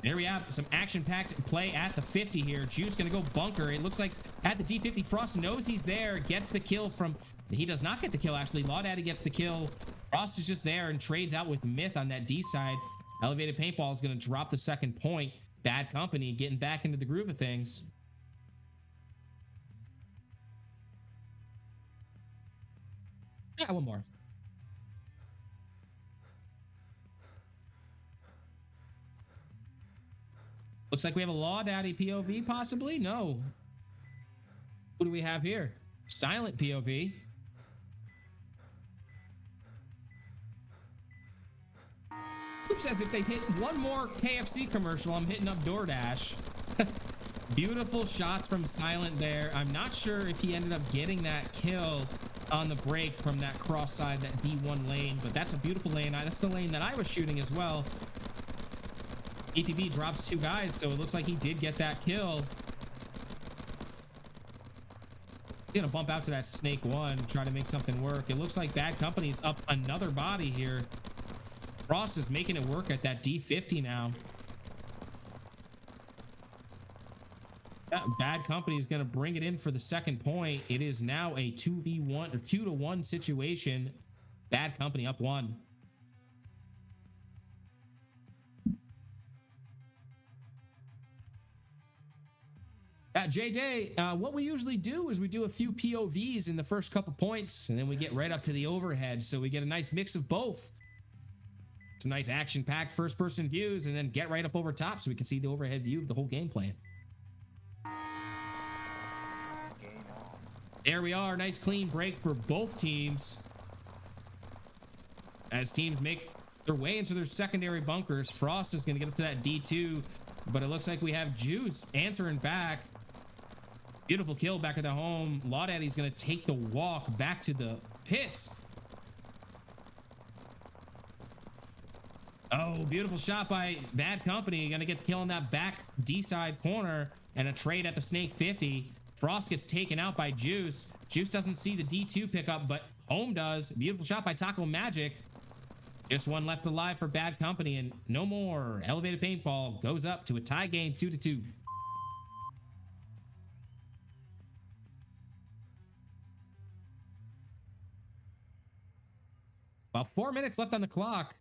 There we have some action-packed play at the 50 here. Juice gonna go bunker. It looks like at the D50, Frost knows he's there, gets the kill from... He does not get the kill, actually. Law Daddy gets the kill. Frost is just there and trades out with Myth on that D side. Elevated Paintball is gonna drop the second point. Bad Company getting back into the groove of things. Yeah, one more. Looks like we have a Law Daddy POV, possibly? No. Who do we have here? Silent POV. Oops says if they hit one more KFC commercial, I'm hitting up DoorDash. Beautiful shots from Silent there. I'm not sure if he ended up getting that kill on the break from that cross side, that D1 lane, but that's a beautiful lane. That's the lane that I was shooting as well. EPB drops 2 guys, so it looks like he did get that kill. He's gonna bump out to that snake 1, try to make something work. It looks like Bad Company's up another body here. Frost is making it work at that D50 now. Yeah, Bad Company is going to bring it in for the second point. It is now a 2v1 or 2-to-1 situation. Bad Company up 1. J-Day, what we usually do is we do a few POVs in the first couple points, and then we get right up to the overhead, so we get a nice mix of both. It's a nice action-packed first-person views, and then get right up over top so we can see the overhead view of the whole game plan. There we are. Nice clean break for both teams. As teams make their way into their secondary bunkers, Frost is going to get up to that D2, but it looks like we have Juice answering back. Beautiful kill back at the home. Law Daddy's going to take the walk back to the pits. Oh, beautiful shot by Bad Company. Going to get the kill in that back D side corner, and a trade at the Snake 50. Frost gets taken out by Juice. Juice doesn't see the D2 pickup, but Home does. Beautiful shot by Taco Magic. Just one left alive for Bad Company, and no more. Elevated Paintball goes up to a tie game, 2-2. About 4 minutes left on the clock.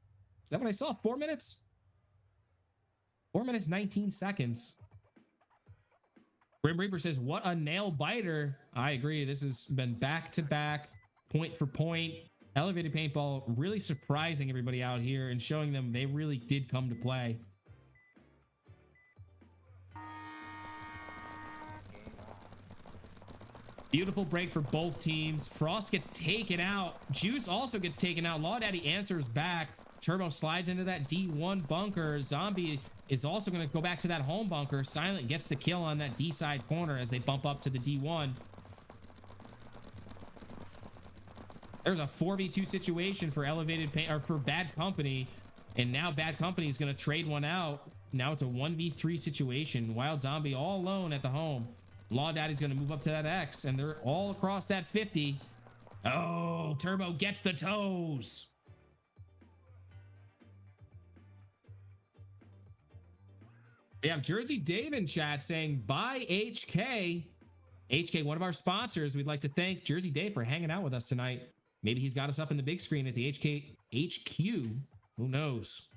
Is that what I saw? 4 minutes? 4 minutes, 19 seconds. Grim Reaper says, what a nail biter. I agree. This has been back-to-back, point for point. Elevated Paintball really surprising everybody out here and showing them they really did come to play. Beautiful break for both teams. Frost gets taken out. Juice also gets taken out. Law Daddy answers back. Turbo slides into that D1 bunker. Zombie is also going to go back to that home bunker. Silent gets the kill on that D side corner as they bump up to the D1. There's a 4v2 situation for Elevated Paint, or for Bad Company, and now Bad Company is going to trade one out. Now it's a 1v3 situation. Wild Zombie all alone at the home. Law Daddy's going to move up to that X, and they're all across that 50. Oh, Turbo gets the toes. We have Jersey Dave in chat saying, bye HK. HK, one of our sponsors. We'd like to thank Jersey Dave for hanging out with us tonight. Maybe he's got us up in the big screen at the HK HQ. Who knows?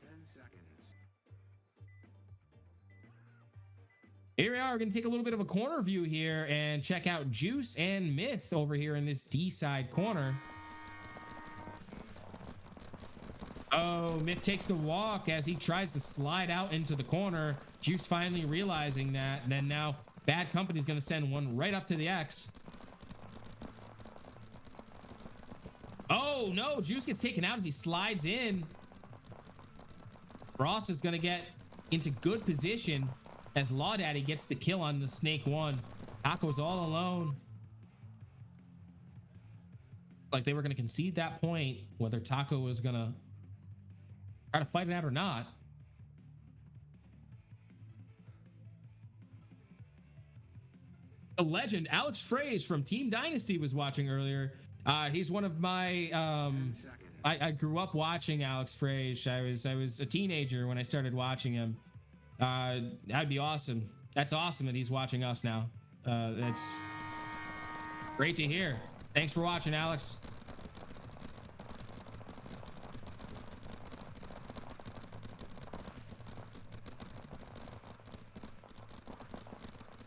10 seconds. Here we are. We're going to take a little bit of a corner view here and check out Juice and Myth over here in this D side corner. Oh, Myth takes the walk as he tries to slide out into the corner. Juice finally realizing that. And then now Bad Company's going to send one right up to the X. Oh, no. Juice gets taken out as he slides in. Frost is going to get into good position as Law Daddy gets the kill on the Snake 1. Taco's all alone. Like they were going to concede that point, whether Taco was going to try to fight it out or not. The legend Alex Fraze from Team Dynasty was watching earlier. He's one of my I grew up watching Alex Fraze. I was a teenager when I started watching him. That'd be awesome. That's awesome that he's watching us now. That's great to hear. Thanks for watching, Alex.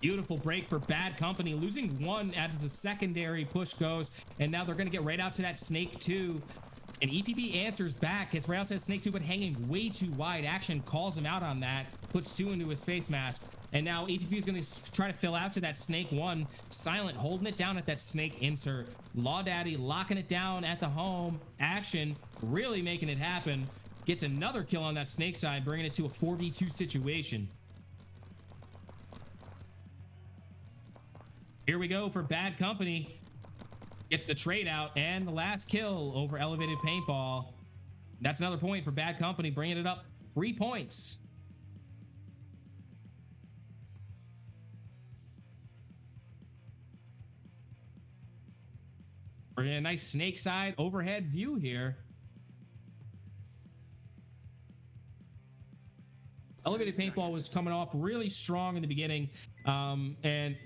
Beautiful break for Bad Company, losing one as the secondary push goes, and now they're going to get right out to that Snake 2. And EPP answers back, gets right out to that Snake 2, but hanging way too wide. Action calls him out on that, puts 2 into his face mask, and now EPP is going to try to fill out to that Snake 1. Silent holding it down at that Snake insert. Law Daddy locking it down at the home. Action really making it happen. Gets another kill on that Snake side, bringing it to a 4v2 situation. Here we go for Bad Company. Gets the trade out and the last kill over Elevated Paintball. That's another point for Bad Company, bringing it up 3 points. We're getting a nice snake side overhead view here. Elevated Paintball was coming off really strong in the beginning, and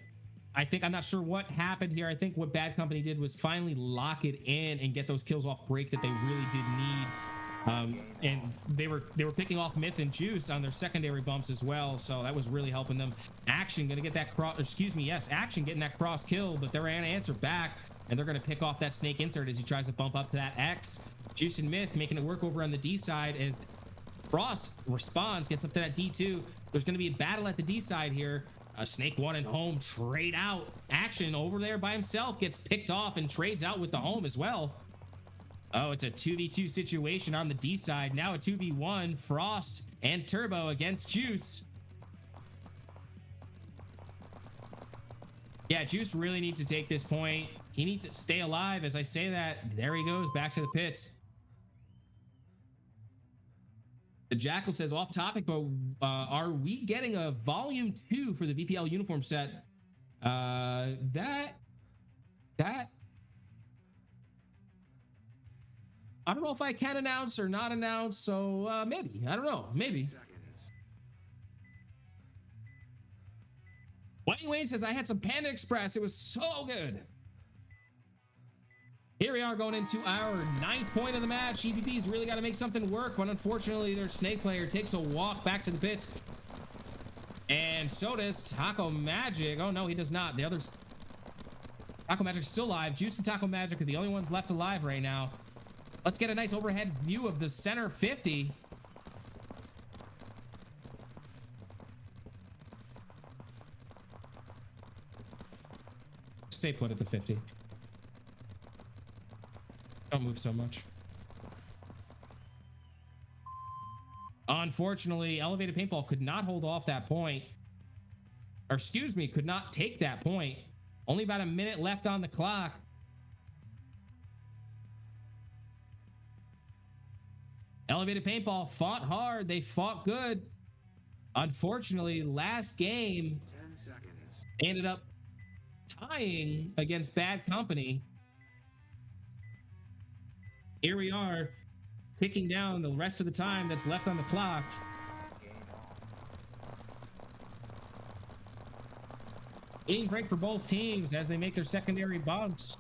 I'm not sure what happened here. I think what Bad Company did was finally lock it in and get those kills off break that they really did need. And they were picking off Myth and Juice on their secondary bumps as well, so that was really helping them. Action gonna get that Action getting that cross kill, but they're gonna answer back, and they're gonna pick off that Snake insert as he tries to bump up to that X. Juice and Myth making it work over on the D side as Frost responds, gets up to that D2. There's gonna be a battle at the D side here. Snake one and home trade out action over there by himself, gets picked off and trades out with the home as well. Oh, it's a 2v2 situation on the D side. Now a 2v1, Frost and Turbo against Juice. Yeah, Juice really needs to take this point. He needs to stay alive. As I say that, there he goes back to the pit. The Jackal says, off topic, but are we getting a volume 2 for the VPL uniform set? That I don't know if I can announce or not announce, so maybe. I don't know. Maybe. Wayne says, I had some Panda Express. It was so good. Here we are going into our 9th point of the match. EVP's really got to make something work, but unfortunately their Snake player takes a walk back to the pits. And so does Taco Magic. Oh no, he does not. The others... Taco Magic's still alive. Juice and Taco Magic are the only ones left alive right now. Let's get a nice overhead view of the center 50. Stay put at the 50. Don't move so much. Unfortunately, Elevated Paintball could not hold off that point. Or excuse me, could not take that point. Only about a minute left on the clock. Elevated Paintball fought hard. They fought good. Unfortunately, last game, 10 seconds. they ended up tying against Bad Company. Here we are, ticking down the rest of the time that's left on the clock. Eating break for both teams as they make their secondary bumps.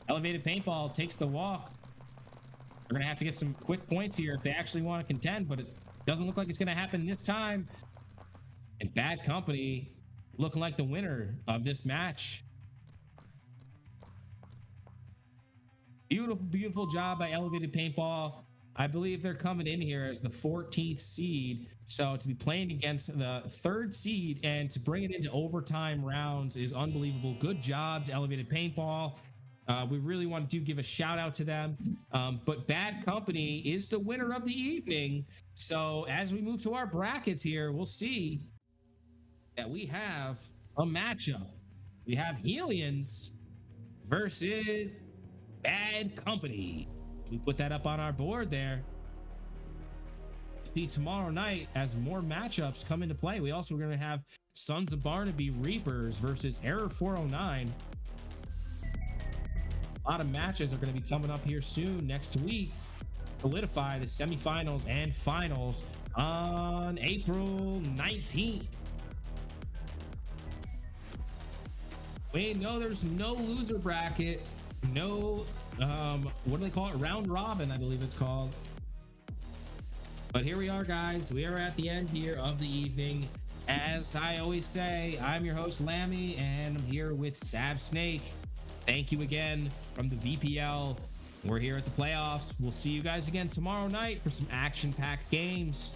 Elevated Paintball takes the walk. They're going to have to get some quick points here if they actually want to contend, but it doesn't look like it's going to happen this time. And Bad Company looking like the winner of this match. Beautiful, beautiful job by Elevated Paintball. I believe they're coming in here as the 14th seed. So to be playing against the 3rd seed and to bring it into overtime rounds is unbelievable. Good job to Elevated Paintball. We really want to give a shout out to them. But Bad Company is the winner of the evening. So as we move to our brackets here, we'll see that we have a matchup. We have Helions versus Bad Company. We put that up on our board there. See tomorrow night as more matchups come into play. We also are going to have Sons of Barnaby Reapers versus Error 409. A lot of matches are going to be coming up here soon next week. Solidify the semifinals and finals on April 19th. We know there's no loser bracket, no what do they call it, round robin, I believe it's called. But here we are, guys. We are at the end here of the evening. As I always say, I'm your host Lammy, and I'm here with Sav Snake. Thank you again from the VPL. We're here at the playoffs. We'll see you guys again tomorrow night for some action-packed games.